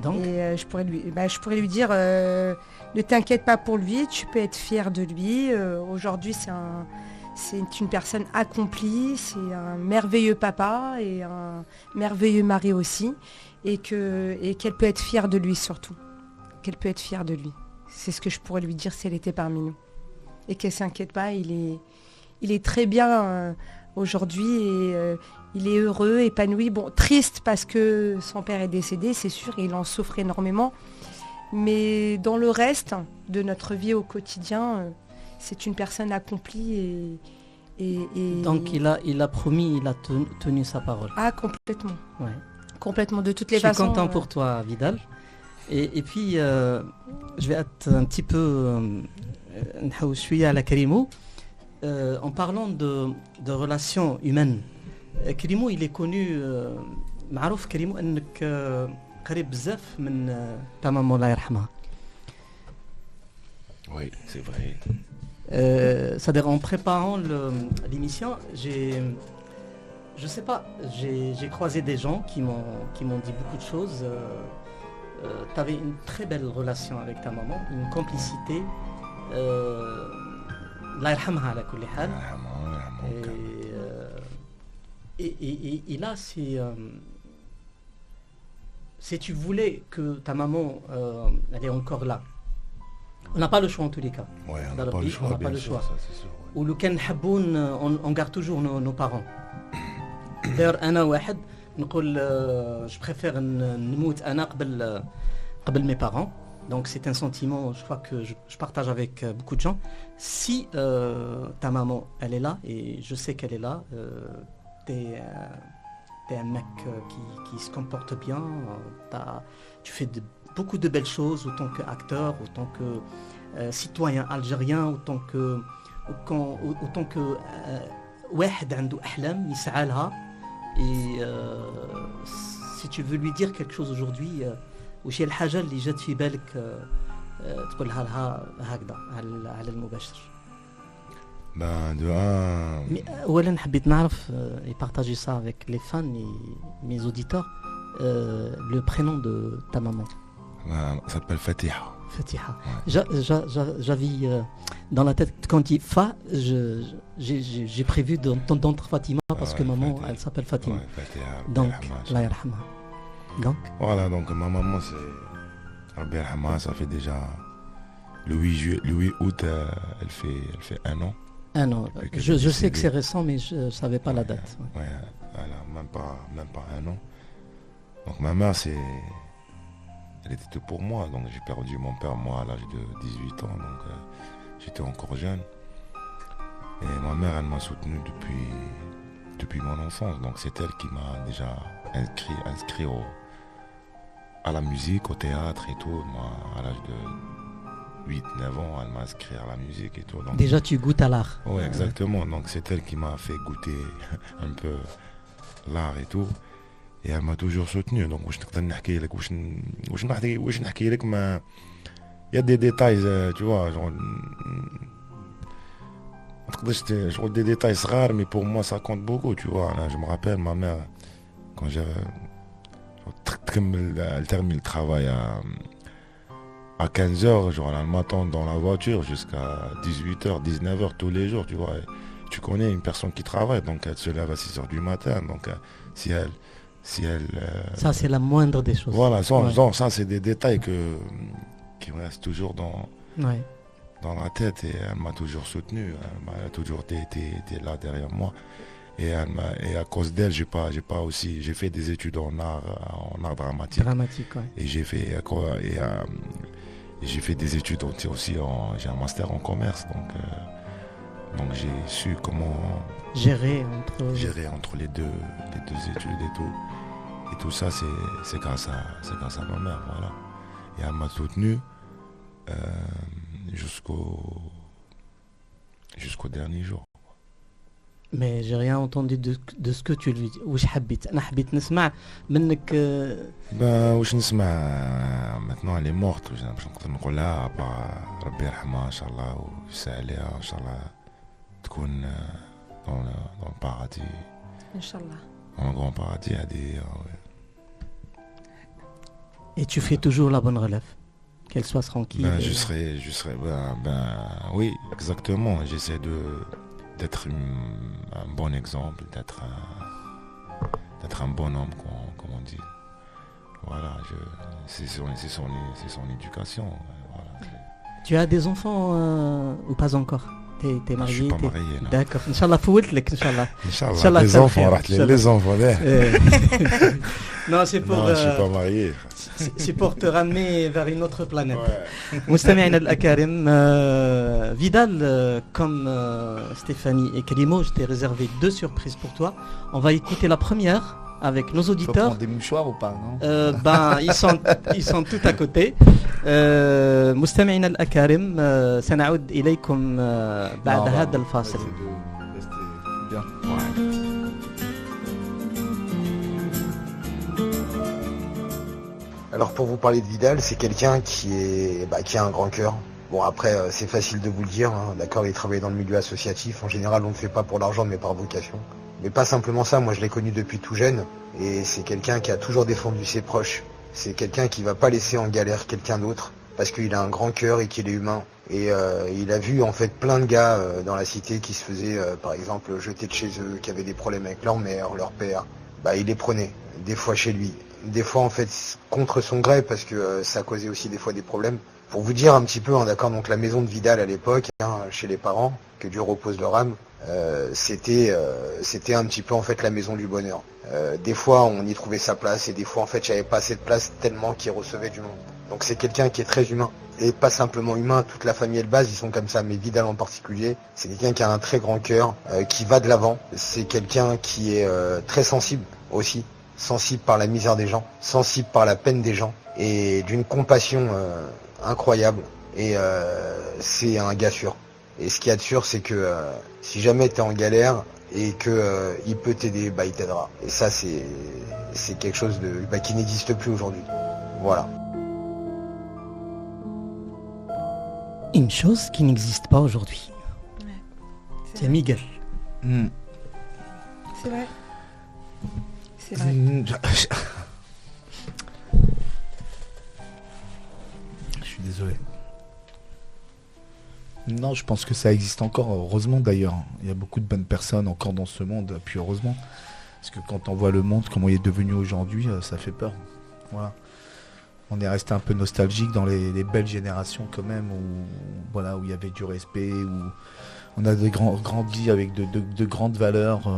Donc, Et je pourrais lui dire, ne t'inquiète pas pour lui, tu peux être fier de lui. Aujourd'hui, c'est une personne accomplie, c'est un merveilleux papa et un merveilleux mari aussi, et qu'elle peut être fière de lui surtout. Qu'elle peut être fière de lui. C'est ce que je pourrais lui dire si elle était parmi nous. Et qu'elle s'inquiète pas, il est très bien aujourd'hui et il est heureux, épanoui. Bon, triste parce que son père est décédé, c'est sûr, il en souffre énormément. Mais dans le reste de notre vie au quotidien, c'est une personne accomplie et donc il a promis, il a tenu sa parole. Ah, complètement. Ouais. Complètement, de toutes Je les suis façons. content pour toi, Vidal. Et puis, je vais être un petit peu نحوس شوية على كريمو. En parlant de relations humaines, كريمو il est connu معروف كريمو انك قريب بزاف من ta maman الله يرحمها. Oui, c'est vrai. C'est-à-dire en préparant l'émission, je sais pas, j'ai croisé des gens qui m'ont dit beaucoup de choses. Tu avais une très belle relation avec ta maman, une complicité. الله يرحمها على كل حال. Et là, si tu voulais que ta maman elle est encore là, on n'a pas le choix en tous les cas. Ouais, on Dans n'a le pas le pays, choix, on n'a pas bien le sûr, choix. ça, c'est sûr, ouais. Ou le كان نحبون on garde toujours nos parents. D'ailleurs أنا واحد نقول je préfère نموت أنا قبل mes parents. Donc c'est un sentiment, je crois que je partage avec beaucoup de gens. Si ta maman elle est là, et je sais qu'elle est là, t'es un mec qui se comporte bien, tu fais beaucoup de belles choses autant qu'acteur, autant que citoyen algérien, autant que واحد عنده أحلام يسعى لها. Et si tu veux lui dire quelque chose aujourd'hui, وش هي الحاجة اللي جات في بالك تقولها لها هكذا على المباشر؟ Ben, de un, أولا حبيت نعرف et partager ça avec les fans et mes auditeurs, le prénom de ta maman. ben, ça s'appelle Fatiha. Fatiha. J'avais dans la tête quand il dit Fa, j'ai prévu d'entendre Fatima parce que maman Fatiha. elle s'appelle Fatima. Ouais, Fatiha. Donc, Rahma, Allah yarhamha. Donc, Voilà, donc ma maman, c'est Rabbi Rahma, ça fait déjà le 8 août, elle fait un an. ah non, Depuis qu'elle je est sais que décédée. c'est récent, mais je ne savais pas la date. Ouais. Ouais, elle a même pas un an. Donc ma mère, elle était tout pour moi. Donc j'ai perdu mon père, moi, à l'âge de 18 ans. Donc j'étais encore jeune. Et ma mère, elle m'a soutenu depuis mon enfance. Donc c'est elle qui m'a déjà inscrit à la musique, au théâtre et tout. Moi, à l'âge de 8-9 ans, elle m'a inscrit à la musique et tout. Donc, Déjà, tu goûtes à l'art. oui, exactement. Donc c'est elle qui m'a fait goûter un peu l'art et tout. Et elle m'a toujours soutenu. Donc واش نقدر نحكي لك واش نحكي لك ما il y a des détails tu vois genre ما تقدرش genre des détails صغار mais pour moi ça compte beaucoup tu vois. Là, je me rappelle ma mère quand elle termine le travail à 15h, genre elle m'attend dans la voiture jusqu'à 18h, 19h tous les jours, tu vois. Et tu connais une personne qui travaille, donc elle se lève à 6h du matin, donc si elle Ça, c'est la moindre des choses. voilà, Ouais. ça c'est des détails qui me restent toujours Ouais. dans la tête et elle m'a toujours soutenu, elle a toujours été là derrière moi. Et à cause d'elle, j'ai pas aussi, j'ai fait des études en art dramatique. Dramatique, ouais. Et j'ai fait j'ai fait des études aussi j'ai un master en commerce, donc j'ai su comment Gérer entre les deux études et tout ça, c'est grâce à ma mère, voilà. Et elle m'a soutenu jusqu'au dernier jour. Mais j'ai rien entendu de ce que tu lui dis. واش حبيت انا حبيت نسمع منك Ben, واش نسمع maintenant elle est morte, باش نقدر نقول لها ربي يرحمها ان شاء الله ويسع عليها ان شاء الله تكون dans le paradis, Inch'Allah. dans le grand paradis هذه. et tu fais toujours la bonne relève, qu'elle soit tranquille. Ben, je serai oui, exactement, j'essaie d'être un bon exemple, d'être un bon homme, comme on dit. Voilà, c'est son éducation. Voilà. Tu as des enfants ou pas encore? T'es marié? Je suis pas marié, non. D'accord. Inch'Allah فوت لك ان شاء الله. Inch'Allah, les enfants, les enfants là. Non, c'est pour Non, je suis pas marié. c'est pour te ramener vers une autre planète. مستمعينا الأكارم, Vidal, comme Stéphanie et Kalimo, je t'ai réservé 2 surprises pour toi. On va écouter la première avec nos Faut auditeurs. prendre des mouchoirs ou pas, non? Ben, ils sont tout à côté. مستمعينا الأكارم, سنعود إليكم بعد هذا الفاصل. Bien. Alors pour vous parler de Vidal, c'est quelqu'un qui a un grand cœur. Bon après c'est facile de vous le dire, hein. D'accord, il travaille dans le milieu associatif. En général on ne fait pas pour l'argent mais par vocation. Mais pas simplement ça, moi je l'ai connu depuis tout jeune et c'est quelqu'un qui a toujours défendu ses proches. C'est quelqu'un qui va pas laisser en galère quelqu'un d'autre parce qu'il a un grand cœur et qu'il est humain. Et il a vu en fait plein de gars dans la cité qui se faisaient par exemple jeter de chez eux, qui avaient des problèmes avec leur mère, leur père. Bah il les prenait, des fois chez lui. Des fois en fait contre son gré parce que ça causait aussi des fois des problèmes. Pour vous dire un petit peu, hein, d'accord, donc la maison de Vidal à l'époque, hein, chez les parents, que Dieu repose leur âme, c'était un petit peu en fait la maison du bonheur. Des fois on y trouvait sa place et des fois en fait j'avais pas assez de place tellement qu'il recevait du monde. Donc c'est quelqu'un qui est très humain. Et pas simplement humain, toute la famille et le base ils sont comme ça, mais Vidal en particulier, c'est quelqu'un qui a un très grand cœur, qui va de l'avant. C'est quelqu'un qui est très sensible aussi. Sensible par la misère des gens, sensible par la peine des gens et d'une compassion incroyable. Et c'est un gars sûr. Et ce qu'il y a de sûr, c'est que si jamais tu es en galère et que il peut t'aider, bah il t'aidera. Et ça c'est quelque chose qui n'existe plus aujourd'hui. Voilà. Une chose qui n'existe pas aujourd'hui. Ouais. C'est Miguel. C'est vrai. C'est vrai. Je suis désolé. Non, je pense que ça existe encore, heureusement d'ailleurs. Il y a beaucoup de bonnes personnes encore dans ce monde, puis heureusement. Parce que quand on voit le monde, comment il est devenu aujourd'hui, ça fait peur. Voilà. On est resté un peu nostalgique dans les belles générations quand même, où il y avait du respect, où on a grandi avec de grandes valeurs.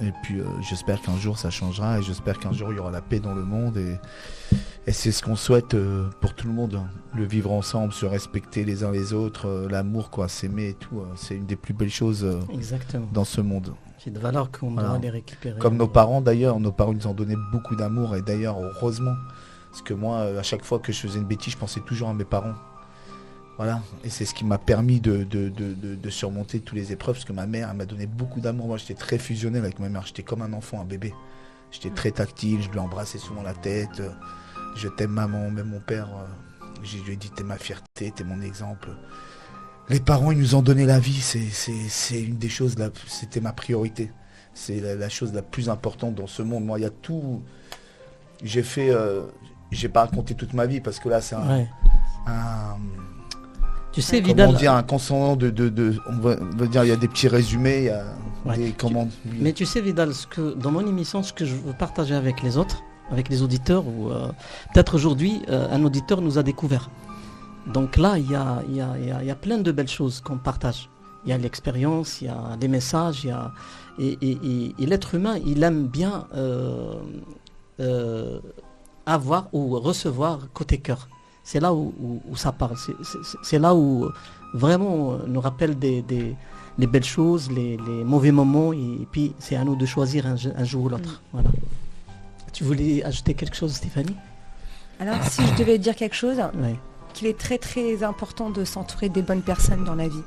Et puis j'espère qu'un jour ça changera et j'espère qu'un jour il y aura la paix dans le monde et c'est ce qu'on souhaite pour tout le monde, hein. Le vivre ensemble, se respecter les uns les autres, l'amour quoi, s'aimer et tout, c'est une des plus belles choses Exactement. Dans ce monde. C'est de valeur qu'on doit les récupérer. Comme nos parents d'ailleurs, nos parents nous ont donné beaucoup d'amour et d'ailleurs heureusement, parce que moi à chaque fois que je faisais une bêtise je pensais toujours à mes parents. Voilà, et c'est ce qui m'a permis de surmonter toutes les épreuves, parce que ma mère elle m'a donné beaucoup d'amour. Moi j'étais très fusionnel avec ma mère, j'étais comme un enfant, un bébé. J'étais très tactile, je lui embrassais souvent la tête. Je t'aime maman, même mon père, je lui ai dit t'es ma fierté, t'es mon exemple. Les parents ils nous ont donné la vie, c'est une des choses, c'était ma priorité. C'est la chose la plus importante dans ce monde. Moi il y a tout, j'ai pas raconté toute ma vie parce que là c'est tu sais, Vidal, on dit un consonant on va dire il y a des petits résumés, il y a des commandes. Mais tu sais Vidal, dans mon émission, ce que je veux partager avec les autres, avec les auditeurs, ou peut-être aujourd'hui un auditeur nous a découvert. Donc là il y a plein de belles choses qu'on partage. Il y a l'expérience, il y a les messages, et l'être humain, il aime bien avoir ou recevoir côté cœur. C'est là où ça parle. C'est là où vraiment nous rappelle les belles choses, les mauvais moments, et puis c'est à nous de choisir un jour ou l'autre. Voilà. Tu voulais ajouter quelque chose, Stéphanie? Alors, si je devais dire quelque chose, Oui. qu'il est très très important de s'entourer des bonnes personnes dans la vie.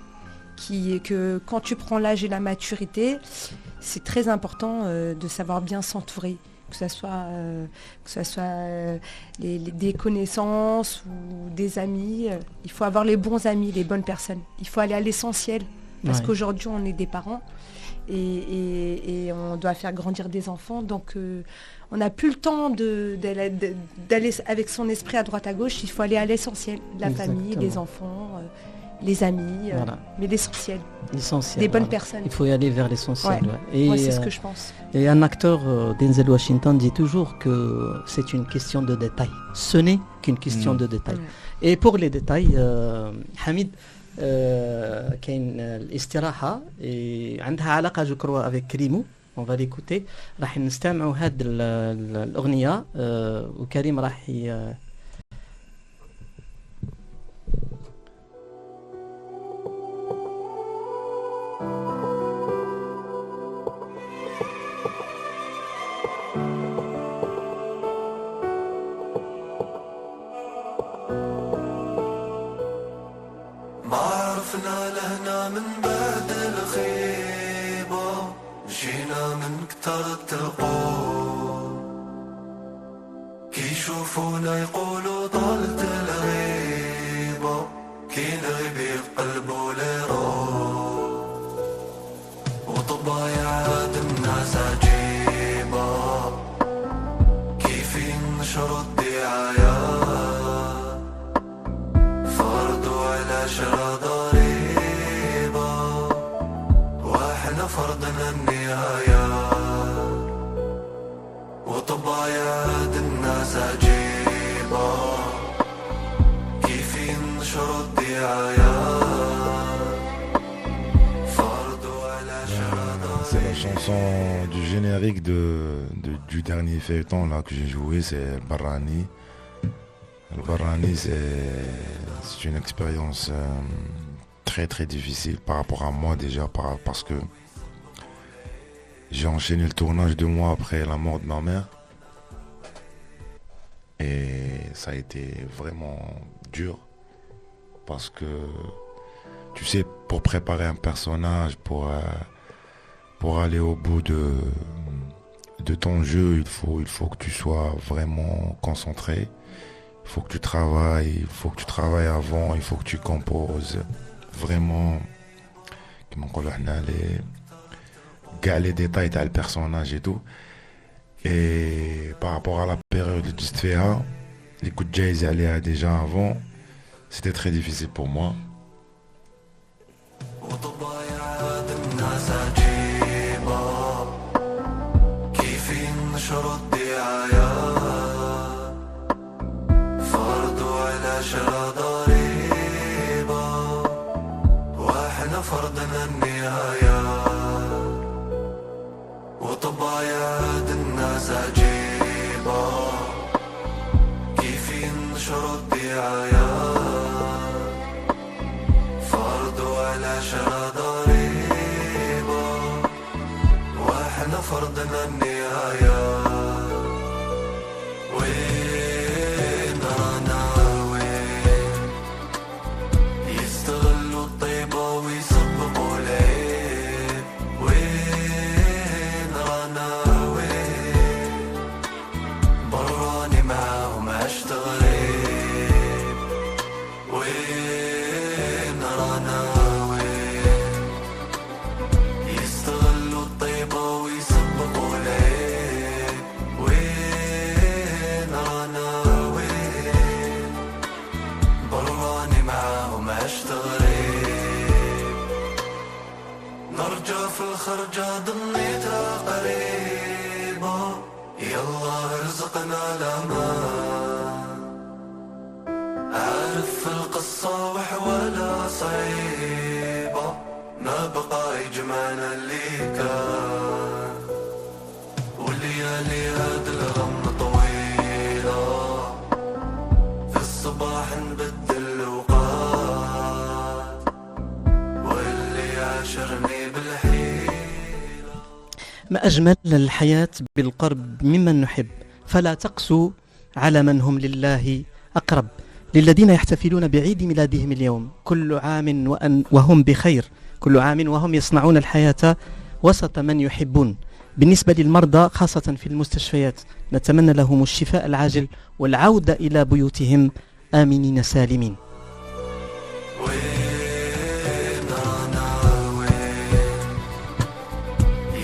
Que quand tu prends l'âge et la maturité, c'est très important de savoir bien s'entourer. Que ce soit des connaissances ou des amis. Il faut avoir les bons amis, les bonnes personnes. Il faut aller à l'essentiel. Parce qu'aujourd'hui, on est des parents et on doit faire grandir des enfants. Donc, on n'a plus le temps d'aller avec son esprit à droite à gauche. Il faut aller à l'essentiel. La famille, les enfants, les amis, mais l'essentiel. Des bonnes personnes. Il faut y aller vers l'essentiel. Ouais. Et, moi, c'est ce que je pense. Et un acteur, Denzel Washington, dit toujours que c'est une question de détail. Ce n'est qu'une question de détail. Et pour les détails, Hamid, كاين الاستراحة عندها علاقة جو كروا avec كريمو. On va l'écouter. راح نستمعوا هاد الأغنية وكريم راح ما عرفنا لهنا من بعد الخيبة مشينا من كتر التقوى كي يشوفونا يقولوا طالت الغيبة كي نغيب قلبه ليروح وطبايع هاد الناس عجيبة كيف ينشروا الدعايات فرضوا على شرى ضريبة واحنا فرضنا النهاية وطبايع هاد الناس عجيبة كيف ينشروا الدعايات فرضوا على شرى C'est la chanson du générique du dernier feuilleton là que j'ai joué, c'est Barrani. Le Barrani, c'est une expérience très très difficile par rapport à moi déjà, parce que j'ai enchaîné le tournage 2 mois après la mort de ma mère. Et ça a été vraiment dur, parce que tu sais, pour préparer un personnage, pour aller au bout de ton jeu, il faut que tu sois vraiment concentré. Il faut que tu travailles, avant, il faut que tu composes vraiment, les détails dans le personnage et tout. Et par rapport à la période de Distfea, les coups de jazz allaient déjà avant, c'était très difficile pour moi. شرى ضريبة واحنا فرضنا النهاية وطبايع هاد الناس عجيبة كيف ينشروا الدعاية فرضوا على شرى ضريبة واحنا فرضنا النهاية خرجة ضميتها قريبة يلا ارزقنا الامان عارف القصة وحوالها صعيبة نبقى يجمعنا اللي كان والليالي هاد الغم طويلة في الصباح نبدل الأوقات واللي عاشرني بالحيلة. ما أجمل الحياة بالقرب ممن نحب، فلا تقسوا على من هم لله أقرب. للذين يحتفلون بعيد ميلادهم اليوم كل عام وهم بخير، كل عام وهم يصنعون الحياة وسط من يحبون. بالنسبة للمرضى خاصة في المستشفيات نتمنى لهم الشفاء العاجل والعودة إلى بيوتهم آمنين سالمين.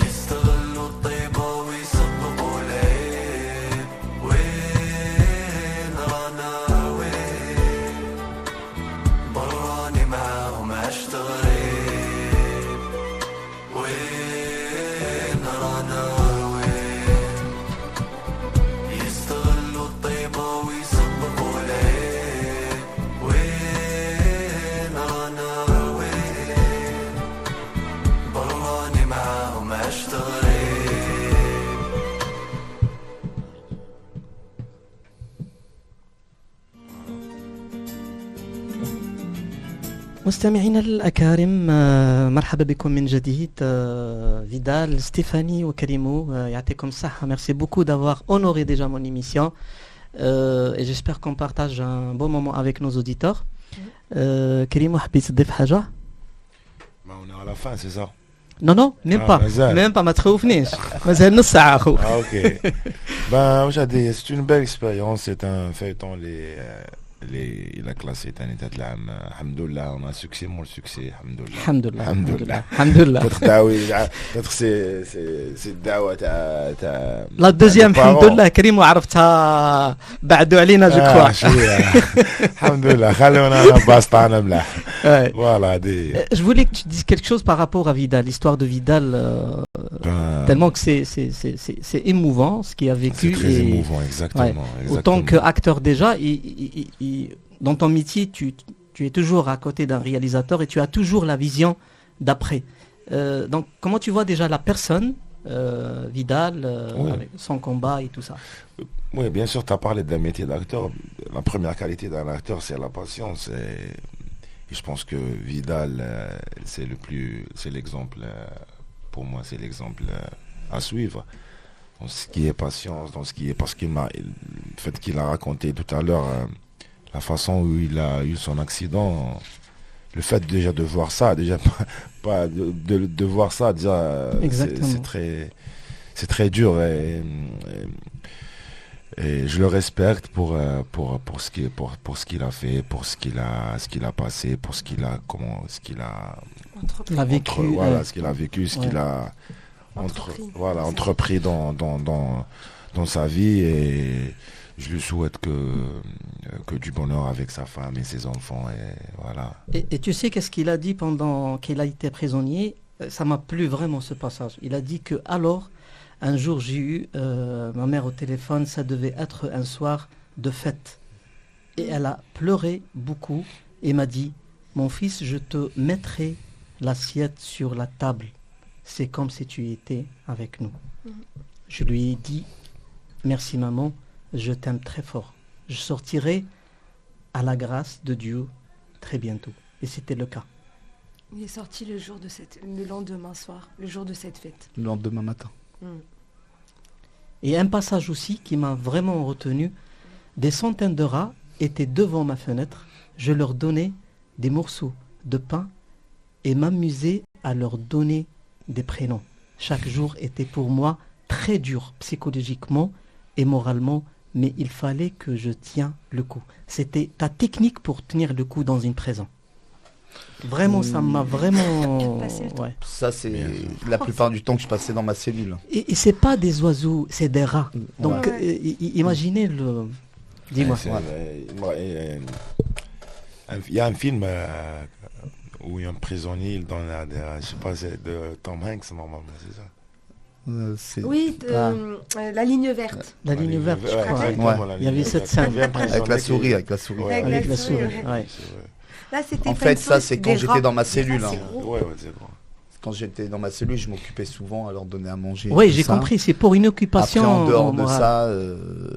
يستغلوا الطيبة ويصبغوا العيب وين رانا وين براني معاهم عشت غريب وين رانا وين يستغلوا الطيبة ويصبغوا العيب وين رانا وين براني معاهم عشت غريب. مستمعينا الأكارم، مرحبا بكم من جديد. فيدال، ستيفاني وكريمو، يعطيكم الصحة. Merci beaucoup d'avoir honoré déjà mon émission et j'espère qu'on partage un bon moment avec nos auditeurs. كريمو حبيت تضيف حاجة؟ ما on est à la fin, c'est ça. Non non, même pas, مازال. même pas، ما تخوفنيش، مازال نص ساعة أخو. Ah ok. Ben c'est une belle expérience, c'est un feuilleton il a classé ثاني تاع العام. الحمد لله on a succès mon succès الحمد لله. الحمد لله الحمد لله. الحمد لله. peut-être c'est الدعوة تاع لا دوزيام الحمد لله كريمو عرفتها بعدوا علينا جو كوا. شوية. الحمد لله خلونا باسطانا ملاح. Voilà des. Je voulais que tu dises quelque chose par rapport à Vidal, l'histoire de Vidal, tellement que c'est émouvant ce qu'il a vécu. C'est très émouvant, exactement. Autant qu'acteur déjà, dans ton métier, tu es toujours à côté d'un réalisateur et tu as toujours la vision d'après. Donc comment tu vois déjà la personne, Vidal, avec son combat et tout ça? Oui, bien sûr, tu as parlé d'un métier d'acteur. La première qualité d'un acteur, c'est la patience. Et je pense que Vidal, c'est l'exemple, pour moi, c'est l'exemple à suivre. Dans ce qui est patience, dans ce qui est, parce le fait qu'il a raconté tout à l'heure, la façon où il a eu son accident, le fait déjà de voir ça, déjà pas de voir ça, déjà, c'est très dur. Et je le respecte pour ce qu'il a fait, pour ce qu'il a passé, pour ce qu'il a vécu, ce qu'il a vécu, ce qu'il a entrepris dans sa vie, et je lui souhaite que du bonheur avec sa femme et ses enfants, et voilà. Et tu sais qu'est-ce qu'il a dit pendant qu'il a été prisonnier? Ça m'a plu vraiment ce passage. Il a dit que alors un jour j'ai eu ma mère au téléphone, ça devait être un soir de fête. Et elle a pleuré beaucoup et m'a dit: mon fils, je te mettrai l'assiette sur la table. C'est comme si tu étais avec nous. Je lui ai dit: merci maman, je t'aime très fort. Je sortirai à la grâce de Dieu très bientôt. Et c'était le cas. Il est sorti le lendemain soir, le jour de cette fête. Le lendemain matin. Et un passage aussi qui m'a vraiment retenu: des centaines de rats étaient devant ma fenêtre, je leur donnais des morceaux de pain et m'amusais à leur donner des prénoms. Chaque jour était pour moi très dur psychologiquement et moralement, mais il fallait que je tienne le coup. C'était ta technique pour tenir le coup dans une prison. Vraiment, ça m'a vraiment... Ouais. Ça, c'est la plupart du temps que je passais dans ma cellule. Et c'est pas des oiseaux, c'est des rats. Donc, imaginez le... Dis-moi. Il y a un film où il y a un prisonnier, il donne je sais pas, c'est de Tom Hanks, normalement, c'est ça? Oui, la ligne verte. La ligne verte, je crois. Il y avait cette scène. Avec la souris. Avec la souris, ouais. Là, c'était En pas fait, une ça, sauce, c'est des quand j'étais rats. dans ma Mais ça, cellule. c'est hein. gros. Ouais, c'est gros. Quand j'étais dans ma cellule, je m'occupais souvent à leur donner à manger. Oui, tout j'ai ça. compris, c'est pour une Après, occupation. en dehors de morale. ça,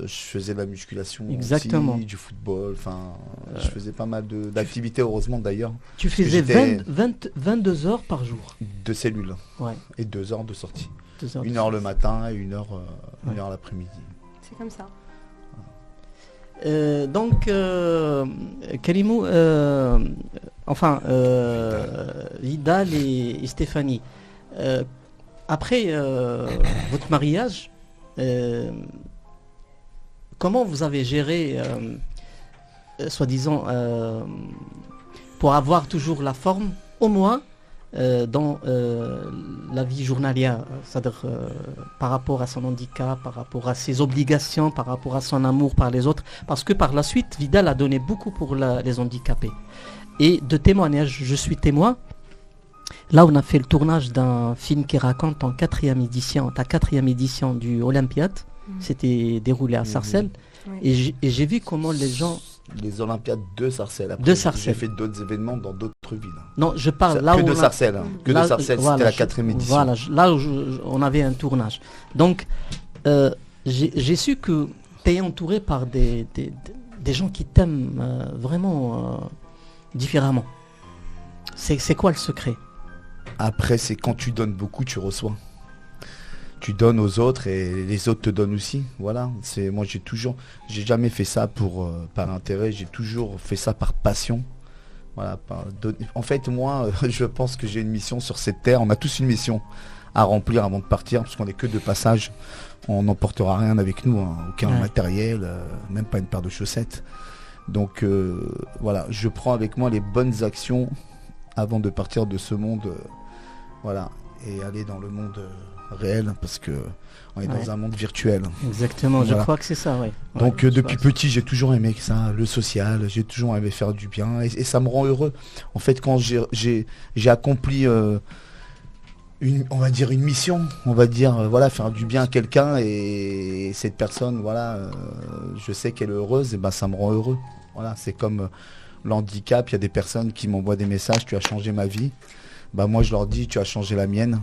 je faisais de la musculation Exactement. aussi, du football. Enfin, je faisais pas mal d'activités, heureusement d'ailleurs, Tu que faisais j'étais- 22 heures par jour. de cellules Ouais, et 2 heures de sortie. 2 heures. 1 heure le matin et 1 heure, Ouais. l'après-midi. C'est comme ça. Donc, Karimou, Vidal et Stéphanie, après votre mariage, comment vous avez géré, soi-disant, pour avoir toujours la forme, au moins dans la vie journalière, c'est-à-dire par rapport à son handicap, par rapport à ses obligations, par rapport à son amour par les autres, parce que par la suite, Vidal a donné beaucoup pour les handicapés. Et de témoignages, je suis témoin. Là, on a fait le tournage d'un film qui raconte ta quatrième édition du Olympiade. C'était déroulé à Sarcelles. Oui. Et j'ai vu comment les gens... Les Olympiades de Sarcelles. Après, De Sarcelles. J'ai fait d'autres événements dans d'autres villes. Non, je parle Ça- là que où de on a- Sarcelles. Hein. Que là, de Sarcelles, voilà, c'était la 4e édition. Voilà, là où on avait un tournage. Donc, j'ai su que tu es entouré par des gens qui t'aiment vraiment différemment. C'est quoi le secret? Après, c'est quand tu donnes beaucoup, tu reçois. Tu donnes aux autres et les autres te donnent aussi. Voilà. Moi, j'ai jamais fait ça par intérêt. J'ai toujours fait ça par passion. Voilà. En fait, moi, je pense que j'ai une mission sur cette terre. On a tous une mission à remplir avant de partir, parce qu'on n'est que de passage. On n'emportera rien avec nous, hein. Aucun Ouais. matériel, même pas une paire de chaussettes. Donc voilà, je prends avec moi les bonnes actions avant de partir de ce monde, voilà, et aller dans le monde réel, parce que on est Ouais. dans un monde virtuel. Exactement, je Voilà. crois que c'est ça, oui. Donc Ouais, depuis je crois petit, j'ai toujours aimé que ça, le social, j'ai toujours aimé faire du bien, et ça me rend heureux. En fait, quand j'ai accompli on va dire une mission, on va dire voilà, faire du bien à quelqu'un, et cette personne, voilà, je sais qu'elle est heureuse, et ben ça me rend heureux. Voilà, c'est comme l'handicap, il y a des personnes qui m'envoient des messages, tu as changé ma vie. Bah moi je leur dis, tu as changé la mienne.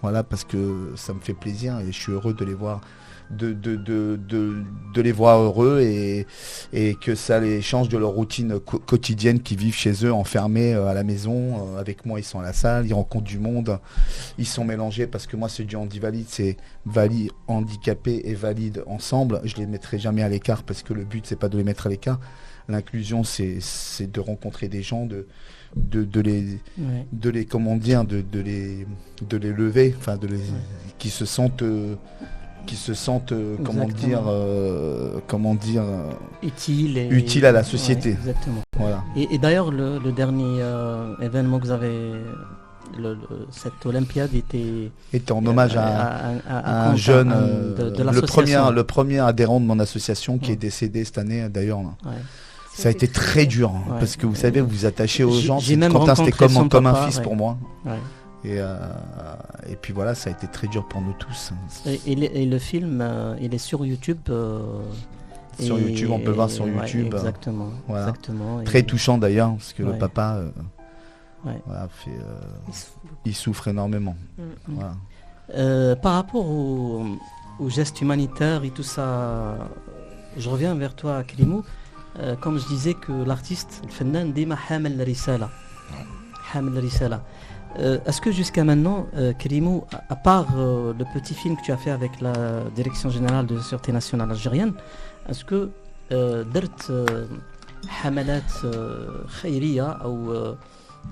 Voilà, parce que ça me fait plaisir et je suis heureux de les voir, de les voir heureux, et que ça les change de leur routine quotidienne qu'ils vivent chez eux, enfermés à la maison. Avec moi, ils sont à la salle, ils rencontrent du monde, ils sont mélangés, parce que moi c'est du handi-valide, c'est valide, handicapé et valide ensemble. Je les mettrai jamais à l'écart, parce que le but c'est pas de les mettre à l'écart. L'inclusion, c'est de rencontrer des gens, de les comment dire, de les lever, enfin qui se sentent comment dire utile à la société. Ouais, exactement. Voilà. Et d'ailleurs, le dernier événement que vous avez, cette Olympiade était en hommage à un compte jeune, de l'association. le premier adhérent de mon association qui est décédé cette année d'ailleurs. Ouais. Ça a été très dur, hein, Ouais. parce que vous savez, vous vous attachez aux gens. J'ai même Quentin, c'était rencontré son comme un papa, fils ouais. pour moi. Ouais. Et puis voilà, ça a été très dur pour nous tous. Et le film, il est sur YouTube. Sur YouTube, on peut le voir sur ouais, YouTube. Exactement. Voilà. Exactement. Très touchant d'ailleurs, parce que le Ouais. papa Ouais. voilà, il souffre énormément. Voilà. Par rapport aux gestes humanitaires et tout ça, je reviens vers toi, Karimou. Comme je disais que l'artiste, le fennan, dima hamel risala. Hamel risala. Est-ce que jusqu'à maintenant, Karimou, à part le petit film que tu as fait avec la Direction Générale de Sûreté Nationale Algérienne, est-ce que درت حملات خيرية ou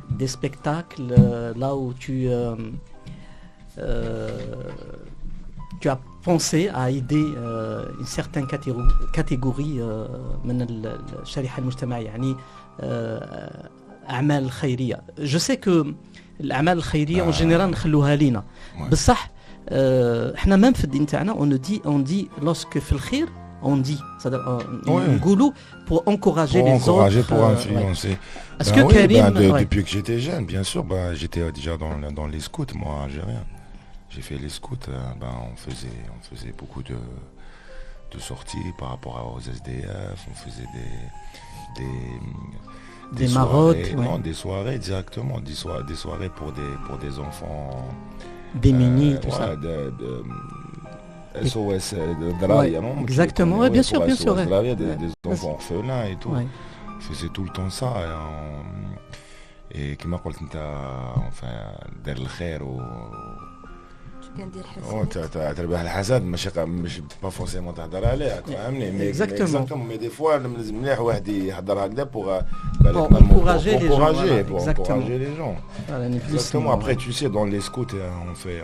des spectacles là où tu as pensé à aider une certaine catégorie من الشريحة المجتمعية يعني أعمال خيرية. Je sais que الأعمال الخيرية en général نخلوها لينا بصح احنا même في الدين تاعنا on dit lorsque في الخير on dit, c'est-à-dire نقولوا pour encourager les autres, pour influencer. Ouais. Est-ce que Karim, depuis que j'étais jeune, bien sûr, j'étais déjà dans les scouts, moi, algérien. J'ai fait les scouts, on faisait beaucoup de sorties par rapport aux SDF, on faisait Des marottes, soirées, ouais. Non, des soirées directement, des soirées pour des enfants Démunis, tout ça. SOS de Draria, Ouais, non? exactement, Tu ouais, connais, bien sûr, pour bien SOS sûr, ouais. Draria, des Ouais. enfants orphelins et tout. Ouais. Je faisais tout le temps ça. Et كما قلت انت enfin دير الخير و تربح الحسد مش با فورسيمون تهضر عليه فاهمني مي Exactement. مي دي فوا مليح واحد يهضر هكذا بوغ encourager les gens, voilà, pour exactement. encourager les gens. Voilà, ni plus Exactement. ni Après, moins. tu sais, dans les scouts,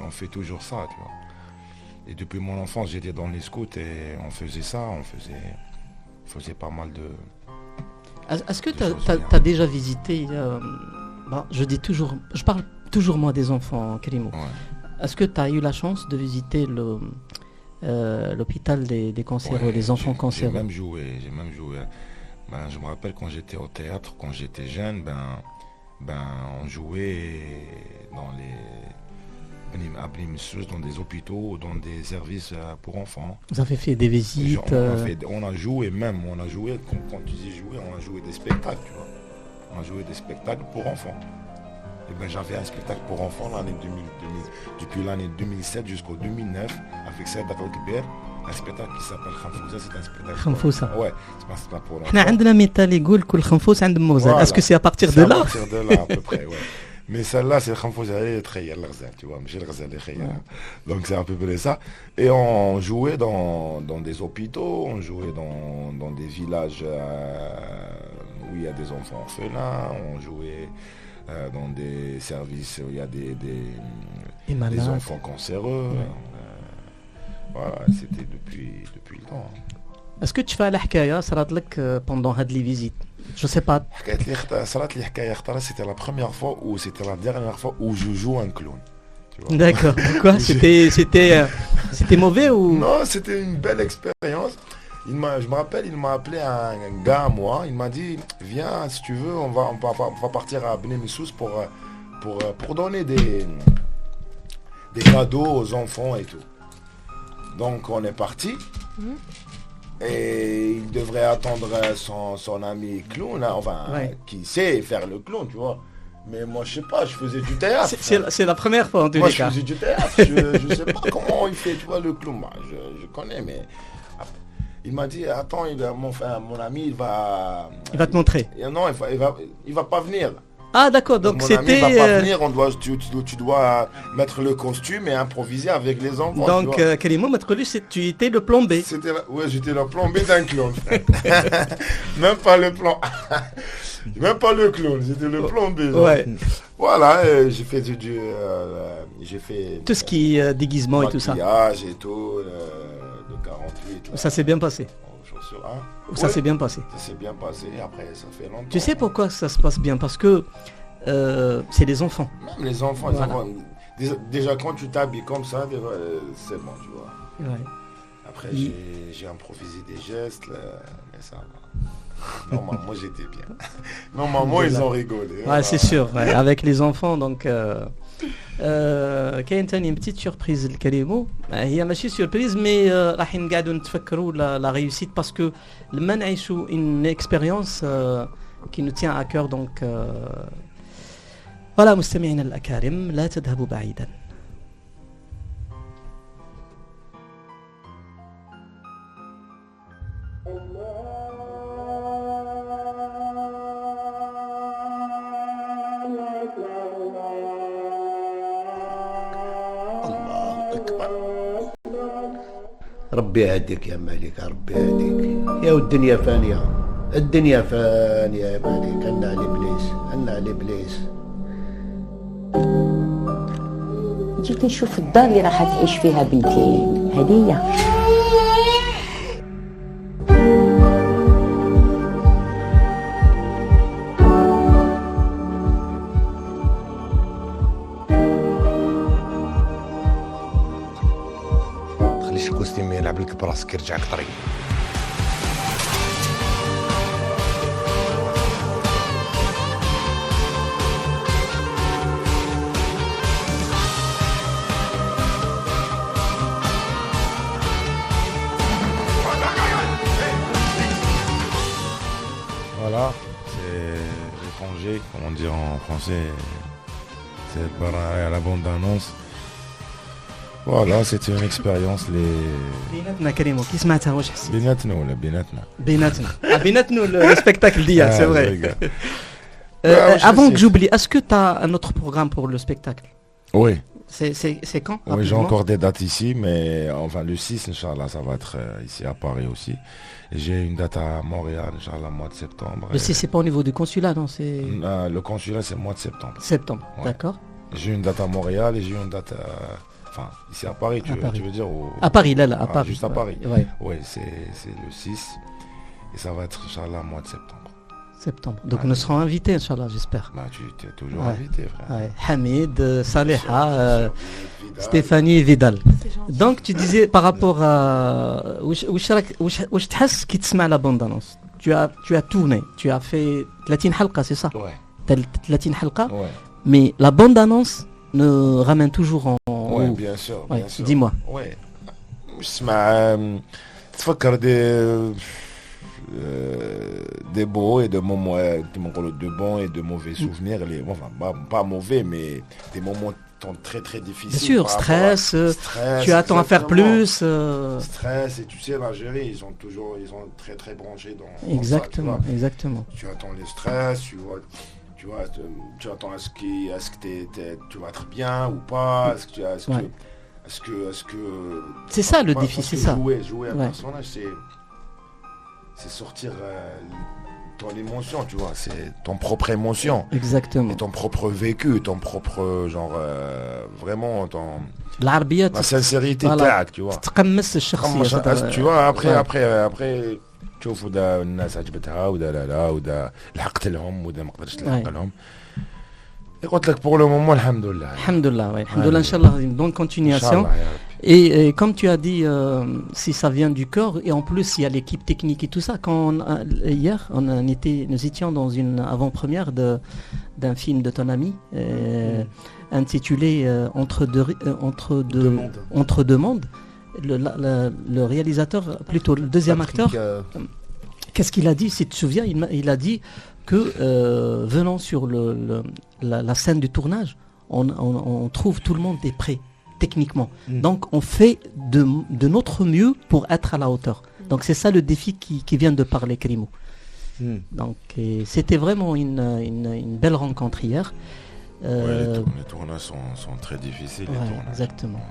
on fait toujours ça, tu vois. Et depuis mon enfance, j'étais dans les scouts et on faisait ça, on faisait pas mal de. Est-ce que Des tu choses as bien. déjà visité, je parle toujours moi des enfants, Karimo. Ouais. Est-ce que tu as eu la chance de visiter l'hôpital des cancéreux, Ouais, les enfants j'ai cancéreux? j'ai même joué. Ben, je me rappelle quand j'étais au théâtre, quand j'étais jeune, on jouait dans dans des hôpitaux, dans des services pour enfants. Vous avez fait des visites On a joué même, quand tu dis jouer, on a joué des spectacles, tu vois. On a joué des spectacles pour enfants. Et ben j'avais un spectacle pour enfants depuis l'année 2007 jusqu'au 2009 avec Saïd Al-Kbir, un spectacle qui s'appelle Khamfouza, c'est un spectacle. Khamfouza. Ouais, c'est pas pour احنا عندنا مثال يقول كل خنفوس عند موزة. Voilà. Est-ce que c'est à partir de C'est à là? partir de là, à peu près, ouais. Mais celle-là, c'est le Khamfouza et Tkhayal Al-Ghazal, tu vois, Michel Ghazal et Khayal. Donc c'est à peu près ça. Et on jouait dans des hôpitaux, on jouait dans des villages où il y a des enfants orphelins, on jouait dans des services où il y a Des malades. des enfants cancéreux. Ouais. Voilà, c'était depuis le temps. Est-ce que tu fais la حكاية صارت لك pendant هاد les visites? Je sais pas. حكاية لي صارت لي حكاية اختارها c'était la première fois ou c'était la dernière fois où je joue un clown. Tu vois. D'accord. Pourquoi? C'était mauvais ou? Non, c'était une belle expérience. Je me rappelle, il m'a appelé un gars à moi. Il m'a dit, viens, si tu veux, on va partir à Bnei Messous pour donner des cadeaux aux enfants et tout. Donc on est parti. Et il devrait attendre son ami clown, hein, enfin, Ouais. qui sait faire le clown, tu vois. Mais moi, je sais pas, je faisais du théâtre. C'est la première fois en tous Moi, les je cas. faisais du théâtre. Je sais pas comment il fait, tu vois, le clown. Moi, je connais, mais il m'a dit, attends, mon ami, il va. Il va te montrer. Non, il va pas venir. Ah d'accord, donc Mon ami c'était... va pas venir. Tu dois mettre le costume et improviser avec les enfants. Donc Karimo m'a trouvé que tu étais le plan B. Ouais, j'étais le plan B d'un clown. Même pas le plan. Même pas le clown, j'étais le plan B. genre. Ouais. Voilà, j'ai fait j'ai fait Tout ce qui est déguisement et tout ça. maquillage et tout, de 48. Là, Ça s'est bien passé. aux chaussures, hein. Ça Ouais, s'est bien passé. ça s'est bien passé. Après, ça fait longtemps. Tu sais pourquoi ça se passe bien? Parce que c'est les enfants. Même les enfants, Voilà. déjà quand tu t'habilles comme ça, c'est bon, tu vois. Ouais. Après, Oui. j'ai improvisé des gestes, là, mais ça va. Normalement, j'étais bien. Normalement, ils ont rigolé. Ouais, c'est sûr, ouais, avec les enfants donc كاين ثاني petite surprise لكريمو هي ماشي surprise mais راح نقعدوا نتفكروا la réussite parce que لما نعيشوا une expérience qui nous tient à cœur donc voilà مستمعينا الأكارم لا تذهبوا بعيدا. الله أكبر. ربي يهديك يا مالك، ربي يهديك يا والدنيا فانية، الدنيا فانية يا مالك. أنا على إبليس، أنا على إبليس. جيت نشوف الدار اللي راح تعيش فيها بنتي هدية. تخليش الكوستيم يلعب لك براسك يرجعك طريق. Voilà, c'est l'étranger, comme on dit en français, c'est par la bande-annonce. Voilà, c'était une expérience. بيناتنا كريمو كي سمعتها واش حسيت؟ بيناتنا ولا بيناتنا؟ بيناتنا le spectacle d'hier, c'est vrai. Avant que j'oublie, est-ce que tu as un autre programme pour le spectacle? Oui. C'est quand? Oui, j'ai encore des dates ici, mais enfin le 6, Inch'Allah, ça va être ici à Paris aussi. Et j'ai une date à Montréal, Inch'Allah, mois de septembre. Le 6, c'est pas au niveau du consulat, non? Le consulat, c'est le mois de septembre. Septembre, Ouais. d'accord. J'ai une date à Montréal et j'ai une date enfin, ici à Paris, tu veux dire À Paris, là, à Paris. Juste à Paris. Ouais. Oui, c'est le 6. Et ça va être, Inch'Allah, mois de septembre. Septembre. Donc nous serons invités, Inch'Allah, j'espère. Bah, tu es toujours invité, frère. Ouais. Hamid, Saleha, Stéphanie et Vidal. Donc tu disais par rapport à... Où تحس كي تسمع la bande-annonce? Tu as tourné, tu as fait 30 حلقة, c'est ça? Ouais. 30 حلقة, Ouais. mais la bande-annonce nous ramène toujours en Ouais, haut. bien sûr, Ouais, bien sûr. dis-moi. Ouais. تسمع تفكر des beaux et de moments, de bons et de mauvais souvenirs, enfin pas mauvais, mais des moments très très difficiles. Bien sûr, stress, tu attends à faire plus. Stress, et tu sais, l'Algérie, ils sont très très branchés dans Exactement, ça, tu vois. exactement. Tu attends les stress, tu attends est-ce que tu vas être bien ou pas, est-ce que c'est ça le défi, c'est ça. Jouer un personnage, c'est sortir ton émotion, tu vois, c'est ton propre émotion. Exactement. Et ton propre vécu, ton propre genre vraiment la sincérité تاعك, tu vois. تقمص الشخصية. Tu vois, après تشوف ودا الناس عجبتها ودا لا ودا لحقت لهم ودا ما قدرتش نلحق لهم. Et قلت لك pour le moment alhamdoulilah. Alhamdoulilah, ouais. Alhamdoulilah, Inch'Allah, une bonne continuation. Et comme tu as dit, si ça vient du corps, et en plus il y a l'équipe technique et tout ça, hier nous étions dans une avant-première d'un film de ton ami intitulé Entre deux mondes. Le réalisateur, plutôt le deuxième acteur, qu'est-ce qu'il a dit? Si tu te souviens, il a dit que venant sur la scène du tournage, on trouve tout le monde est prêt techniquement. Donc on fait de notre mieux pour être à la hauteur. Donc c'est ça le défi qui vient de parler Krimo. Donc c'était vraiment une belle rencontre hier. Les tournages sont très difficiles. Exactement.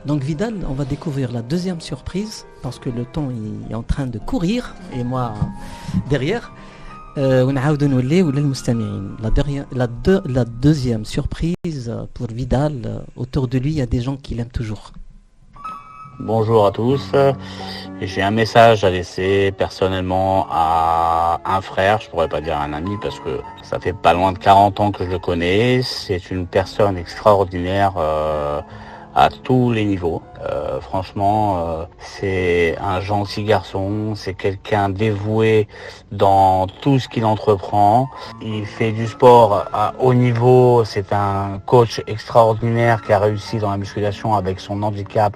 Donc Vidal, on va découvrir la deuxième surprise parce que le temps est en train de courir et moi derrière. ونعاودوا نوليو للمستمعين. La deuxième surprise pour Vidal, autour de lui il y a des gens qui l'aiment toujours. Bonjour à tous, j'ai un message à laisser personnellement à un frère, je pourrais pas dire un ami parce que ça fait pas loin de 40 ans que je le connais, c'est une personne extraordinaire à tous les niveaux. Franchement, c'est un gentil garçon, c'est quelqu'un dévoué dans tout ce qu'il entreprend. Il fait du sport à haut niveau, c'est un coach extraordinaire qui a réussi dans la musculation avec son handicap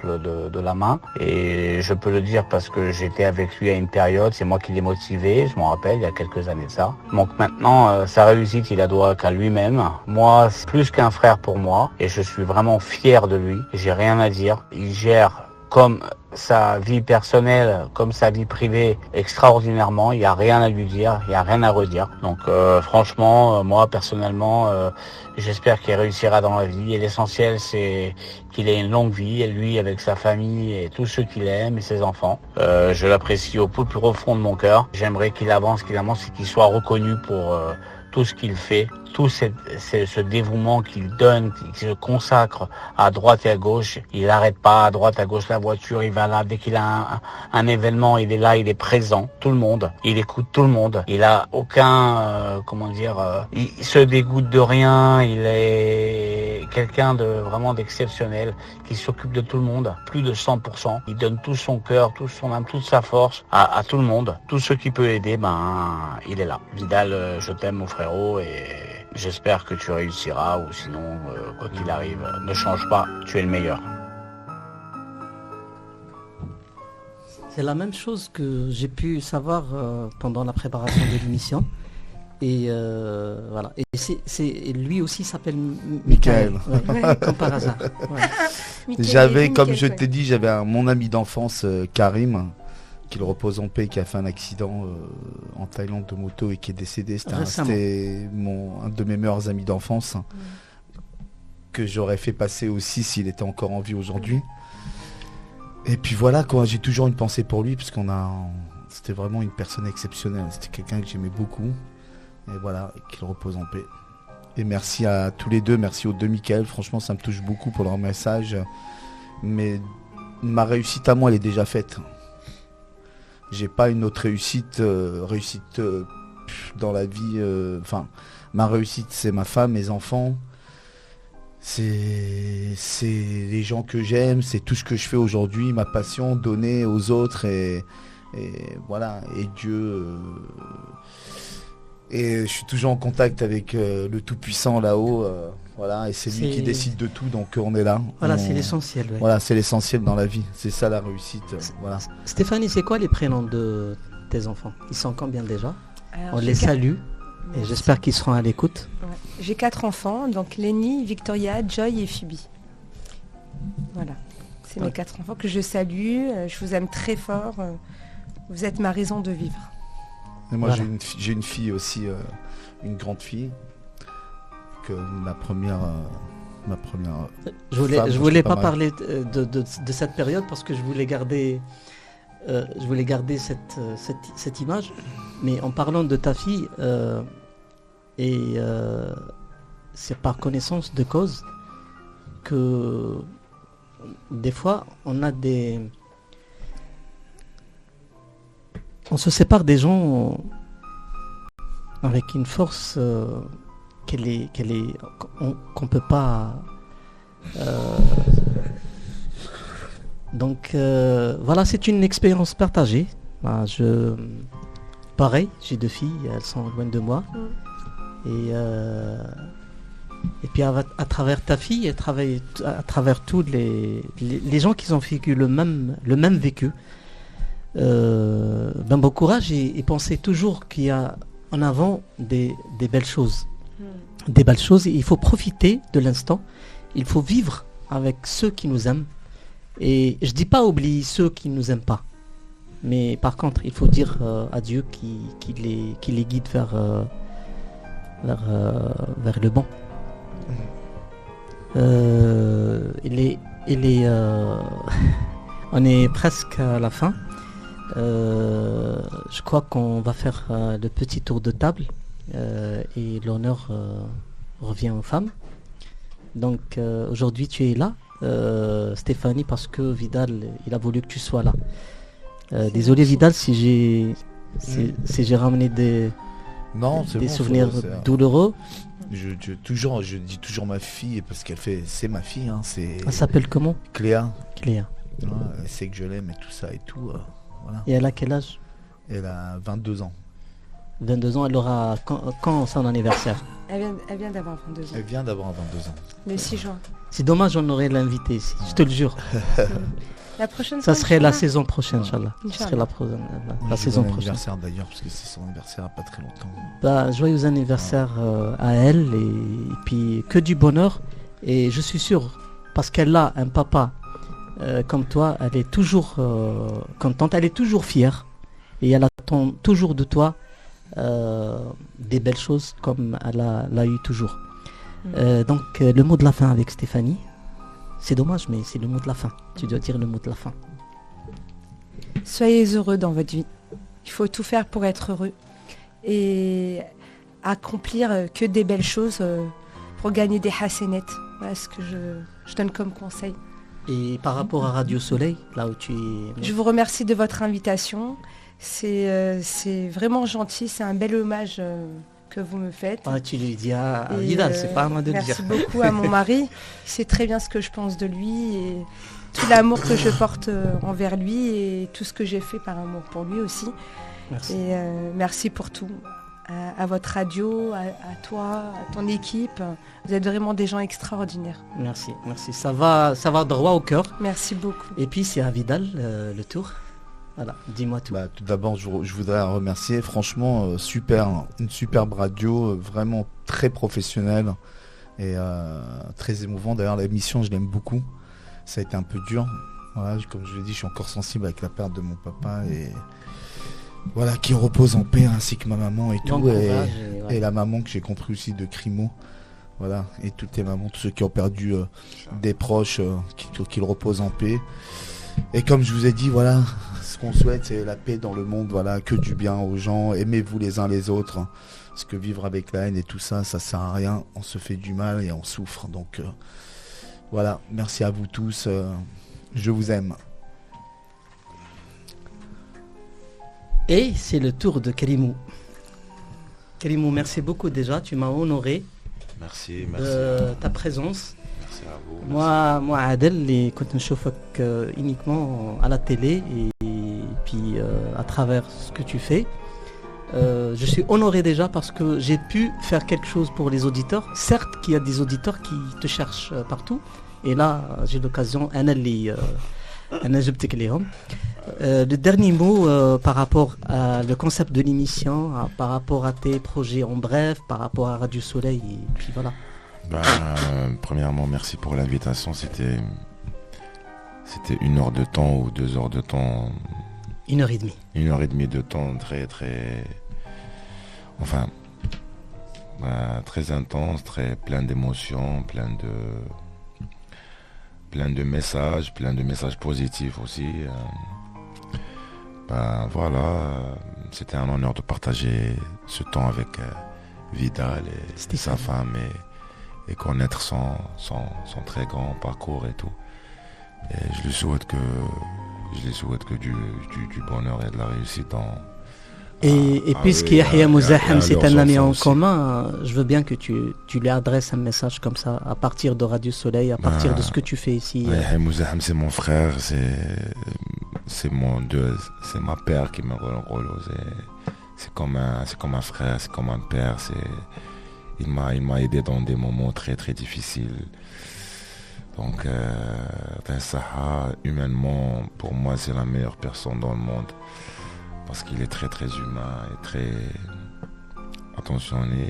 de la main. Et je peux le dire parce que j'étais avec lui à une période, c'est moi qui l'ai motivé, je m'en rappelle, il y a quelques années de ça. Donc maintenant, sa réussite, il la doit qu'à lui-même. Moi, c'est plus qu'un frère pour moi et je suis vraiment fier de lui. J'ai rien à dire. Il gère comme sa vie personnelle, comme sa vie privée extraordinairement. Il n'y a rien à lui dire, il n'y a rien à redire. Donc franchement, moi personnellement, j'espère qu'il réussira dans la vie. Et l'essentiel, c'est qu'il ait une longue vie, et lui avec sa famille et tous ceux qu'il aime et ses enfants. Je l'apprécie au plus profond de mon cœur. J'aimerais qu'il avance et qu'il soit reconnu pour tout ce qu'il fait, tout ce dévouement qu'il donne, qu'il se consacre à droite et à gauche. Il n'arrête pas à droite, à gauche la voiture, il va là, dès qu'il a un événement, il est là, il est présent, tout le monde, il écoute tout le monde. Il a aucun, il se dégoûte de rien, il est quelqu'un de vraiment d'exceptionnel, qui s'occupe de tout le monde, plus de 100%. Il donne tout son cœur, tout son âme, toute sa force à tout le monde. Tout ce qui peut aider, il est là. Vidal, je t'aime mon frérot et j'espère que tu réussiras ou sinon, quoi qu'il arrive, ne change pas, tu es le meilleur. C'est la même chose que j'ai pu savoir pendant la préparation de l'émission. Et voilà. Et lui aussi s'appelle Michael. Ouais, comme par hasard. Ouais. J'avais, comme je t'ai dit, j'avais mon ami d'enfance Karim, qu'il repose en paix, qui a fait un accident en Thaïlande de moto et qui est décédé. C'était un de mes meilleurs amis d'enfance que j'aurais fait passer aussi s'il était encore en vie aujourd'hui. Et puis voilà, quoi, j'ai toujours une pensée pour lui parce c'était vraiment une personne exceptionnelle. C'était quelqu'un que j'aimais beaucoup. Et voilà, qu'il repose en paix. Et merci à tous les deux, merci aux deux Michael. Franchement, ça me touche beaucoup pour leur message. Mais ma réussite à moi, elle est déjà faite. J'ai pas une autre réussite dans la vie. Ma réussite, c'est ma femme, mes enfants. C'est les gens que j'aime, c'est tout ce que je fais aujourd'hui, ma passion, donner aux autres et voilà, et Dieu. Et je suis toujours en contact avec le Tout-Puissant là-haut, voilà, et c'est lui qui décide de tout, donc on est là. Voilà, c'est l'essentiel. Ouais. Voilà, c'est l'essentiel dans la vie, c'est ça la réussite. Voilà. Stéphanie, c'est quoi les prénoms de tes enfants? Ils sont combien déjà? Alors, on les salue. Et j'espère qu'ils seront à l'écoute. Ouais. J'ai 4 enfants, donc Lenny, Victoria, Joy et Phoebe. Voilà, c'est mes 4 enfants que je salue. Je vous aime très fort. Vous êtes ma raison de vivre. Et moi, j'ai une fille aussi, une grande fille, que ma première. Je voulais pas parler de cette période parce que je voulais garder cette image. Mais en parlant de ta fille, c'est par connaissance de cause que des fois on se sépare des gens avec une force qu'on peut pas. Donc voilà, c'est une expérience partagée. Pareil, j'ai 2 filles, elles sont loin de moi. Et puis à travers ta fille, à travers tous les gens qui ont vécu le même vécu, bon courage et pensez toujours qu'il y a en avant des belles choses. Des belles choses, il faut profiter de l'instant, il faut vivre avec ceux qui nous aiment. Et je dis pas oublier ceux qui ne nous aiment pas. Mais par contre, il faut dire à Dieu qui les guide vers le bon. On est presque à la fin. Je crois qu'on va faire le petit tour de table et l'honneur revient aux femmes. Donc aujourd'hui tu es là, Stéphanie, parce que Vidal, il a voulu que tu sois là. Désolé Vidal si j'ai ramené des souvenirs douloureux. Je dis toujours ma fille parce c'est ma fille. Elle s'appelle comment? Cléa. Cléa. Ouais, elle sait que je l'aime et tout ça et tout. Voilà. Et elle a quel âge? Elle a 22 ans. 22 ans, elle aura quand son anniversaire? Elle vient d'avoir 22 ans. Elle vient d'avoir 22 ans. Le 6 juin. C'est dommage, on aurait l'invité ici, je te le jure. La prochaine ça fois, serait la saison prochaine, Inch'Allah. Inch'Allah. Ça serait la saison prochaine. Anniversaire d'ailleurs, parce que c'est son anniversaire il n'y a pas très longtemps. Joyeux anniversaire à elle, et puis que du bonheur. Et je suis sûr, parce qu'elle a un papa comme toi, elle est toujours contente, elle est toujours fière. Et elle attend toujours de toi des belles choses comme elle l'a eu toujours. Donc le mot de la fin avec Stéphanie. C'est dommage, mais c'est le mot de la fin. Tu dois dire le mot de la fin. Soyez heureux dans votre vie. Il faut tout faire pour être heureux. Et accomplir que des belles choses pour gagner des hasenettes. Voilà ce que je donne comme conseil. Et par rapport à Radio Soleil, là où tu es... Je vous remercie de votre invitation. C'est vraiment gentil. C'est un bel hommage que vous me faites. Ah, tu lui dis à Vidal, c'est pas à moi de le dire. Merci beaucoup à mon mari. Il sait très bien ce que je pense de lui et tout l'amour que je porte envers lui et tout ce que j'ai fait par amour pour lui aussi. Merci. Et merci pour tout. À votre radio, à toi, à ton équipe. Vous êtes vraiment des gens extraordinaires. Merci. Ça va droit au cœur. Merci beaucoup. Et puis c'est à Vidal le tour. Voilà, dis-moi tout. Tout d'abord, je voudrais remercier. Franchement, une superbe radio, vraiment très professionnelle et très émouvant. D'ailleurs, l'émission, je l'aime beaucoup. Ça a été un peu dur. Voilà, comme je l'ai dit, je suis encore sensible avec la perte de mon papa et voilà, qui repose en paix, ainsi que ma maman et tout, et la maman que j'ai compris aussi de Crimo. Voilà, et toutes les mamans, tous ceux qui ont perdu des proches, qu'ils reposent en paix. Et comme je vous ai dit, voilà, ce qu'on souhaite, c'est la paix dans le monde, voilà, que du bien aux gens, aimez-vous les uns les autres, hein, parce que vivre avec la haine et tout ça, ça sert à rien, on se fait du mal et on souffre, donc voilà, merci à vous tous, je vous aime. Et c'est le tour de Karimou. Karimou, merci beaucoup déjà, tu m'as honoré de ta présence. Merci à vous. Moi Adel, اللي كنت نشوفك uniquement à la télé et puis à travers ce que tu fais. Je suis honoré déjà parce que j'ai pu faire quelque chose pour les auditeurs. Certes qu'il y a des auditeurs qui te cherchent partout. Et là, j'ai l'occasion, le dernier mot par rapport à le concept de l'émission, par rapport à tes projets en bref, par rapport à Radio Soleil, et puis voilà. Premièrement, merci pour l'invitation. C'était 1 heure de temps ou 2 heures de temps. 1 heure et demie. 1 heure et demie de temps très très... Enfin, très intense, très plein d'émotions, plein de messages positifs aussi. Voilà, c'était un honneur de partager ce temps avec Vidal et sa femme et connaître son très grand parcours et tout. Et je lui souhaite que du bonheur et de la réussite dans... Et puisque Yahya Mouzaham c'est un ami en commun, je veux bien que tu lui adresses un message comme ça à partir de Radio Soleil, à partir de ce que tu fais ici. Yahya Mouzaham c'est mon frère, c'est ma père qui me rôle. C'est comme un frère, c'est comme un père. Il m'a aidé dans des moments très très difficiles. Donc Saha, humainement, pour moi c'est la meilleure personne dans le monde. Parce qu'il est très très humain et très attentionné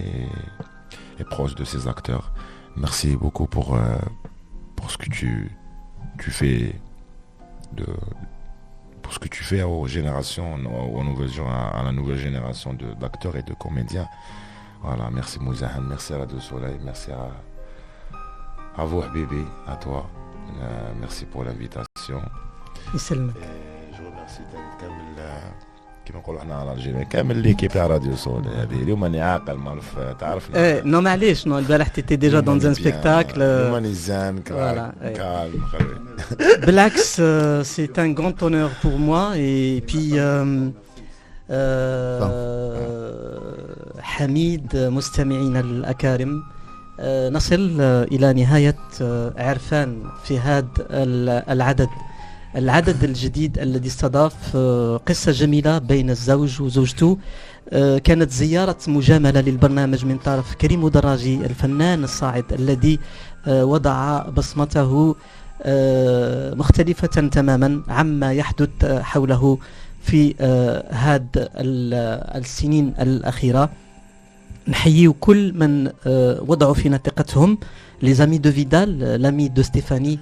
et proche de ses acteurs. Merci beaucoup pour ce que tu fais pour ce que tu fais aux générations, à la nouvelle génération d'acteurs et de comédiens. Voilà, merci Mouzaham, merci à Radio Soleil, merci à vous Habibi, à toi. Merci pour l'invitation. Et je remercie كما نقولوا احنا على الجيران كامل ليكيب تاع راديو سول هذه اليوم راني عاقل مالف تعرفني نو معليش نو البارح تيتي ديجا دون ان سبيكتاكل راني زان كالم بالعكس سي ان غراند اونور بور موا اي بي حميد مستمعينا الأكارم نصل إلى نهاية عرفان في هذا العدد الجديد الذي استضاف قصة جميلة بين الزوج وزوجته. كانت زيارة مجاملة للبرنامج من طرف كريم دراجي الفنان الصاعد الذي وضع بصمته مختلفة تماما عما يحدث حوله في هذه السنين الأخيرة. نحيي كل من وضعوا في نطاقتهم les amis de Vidal, l'ami de Stéphanie.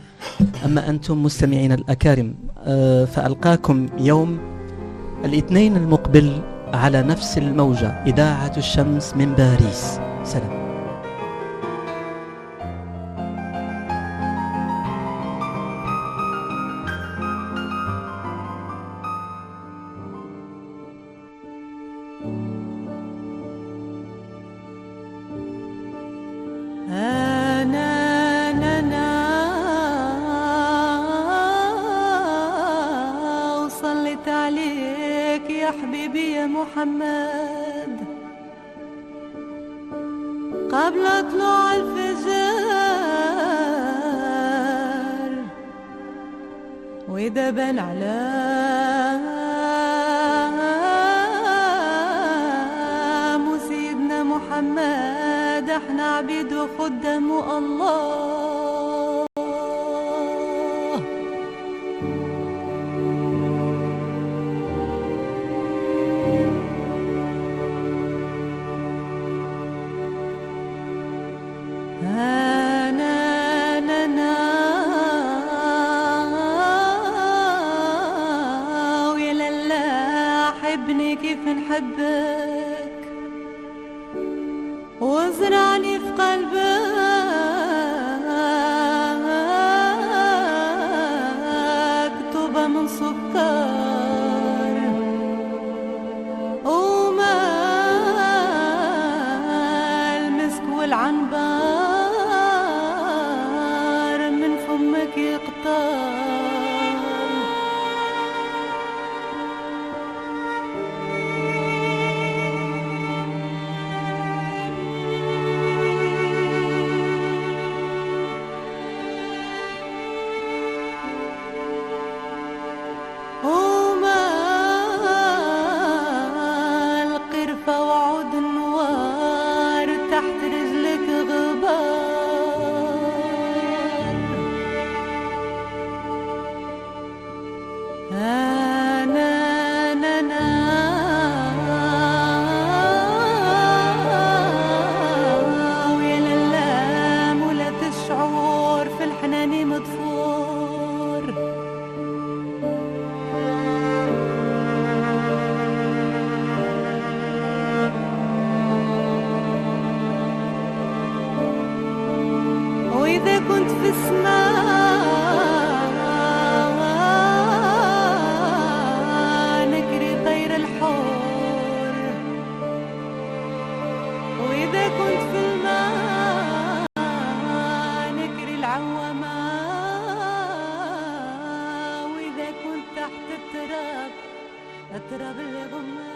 أما أنتم مستمعين الأكارم فألقاكم يوم الاثنين المقبل على نفس الموجة إذاعة الشمس من باريس. سلام. محمد قبل طلوع الفجر وإذا بان علام سيدنا محمد احنا عبيد وخدام الله. ويا لالا حبني كيف نحبك وازرعني في قلبك طوبة من سكر وما المسك والعنبر من فمك يقطر وما القرفة وعود النوار تحت رجلك غبار أنا ويا لله مولات الشعور في الحنان مدفور وإذا كنت في السماء نكري طير الحور وإذا كنت في الماء نكري العوامة وإذا كنت تحت التراب اللي غمّ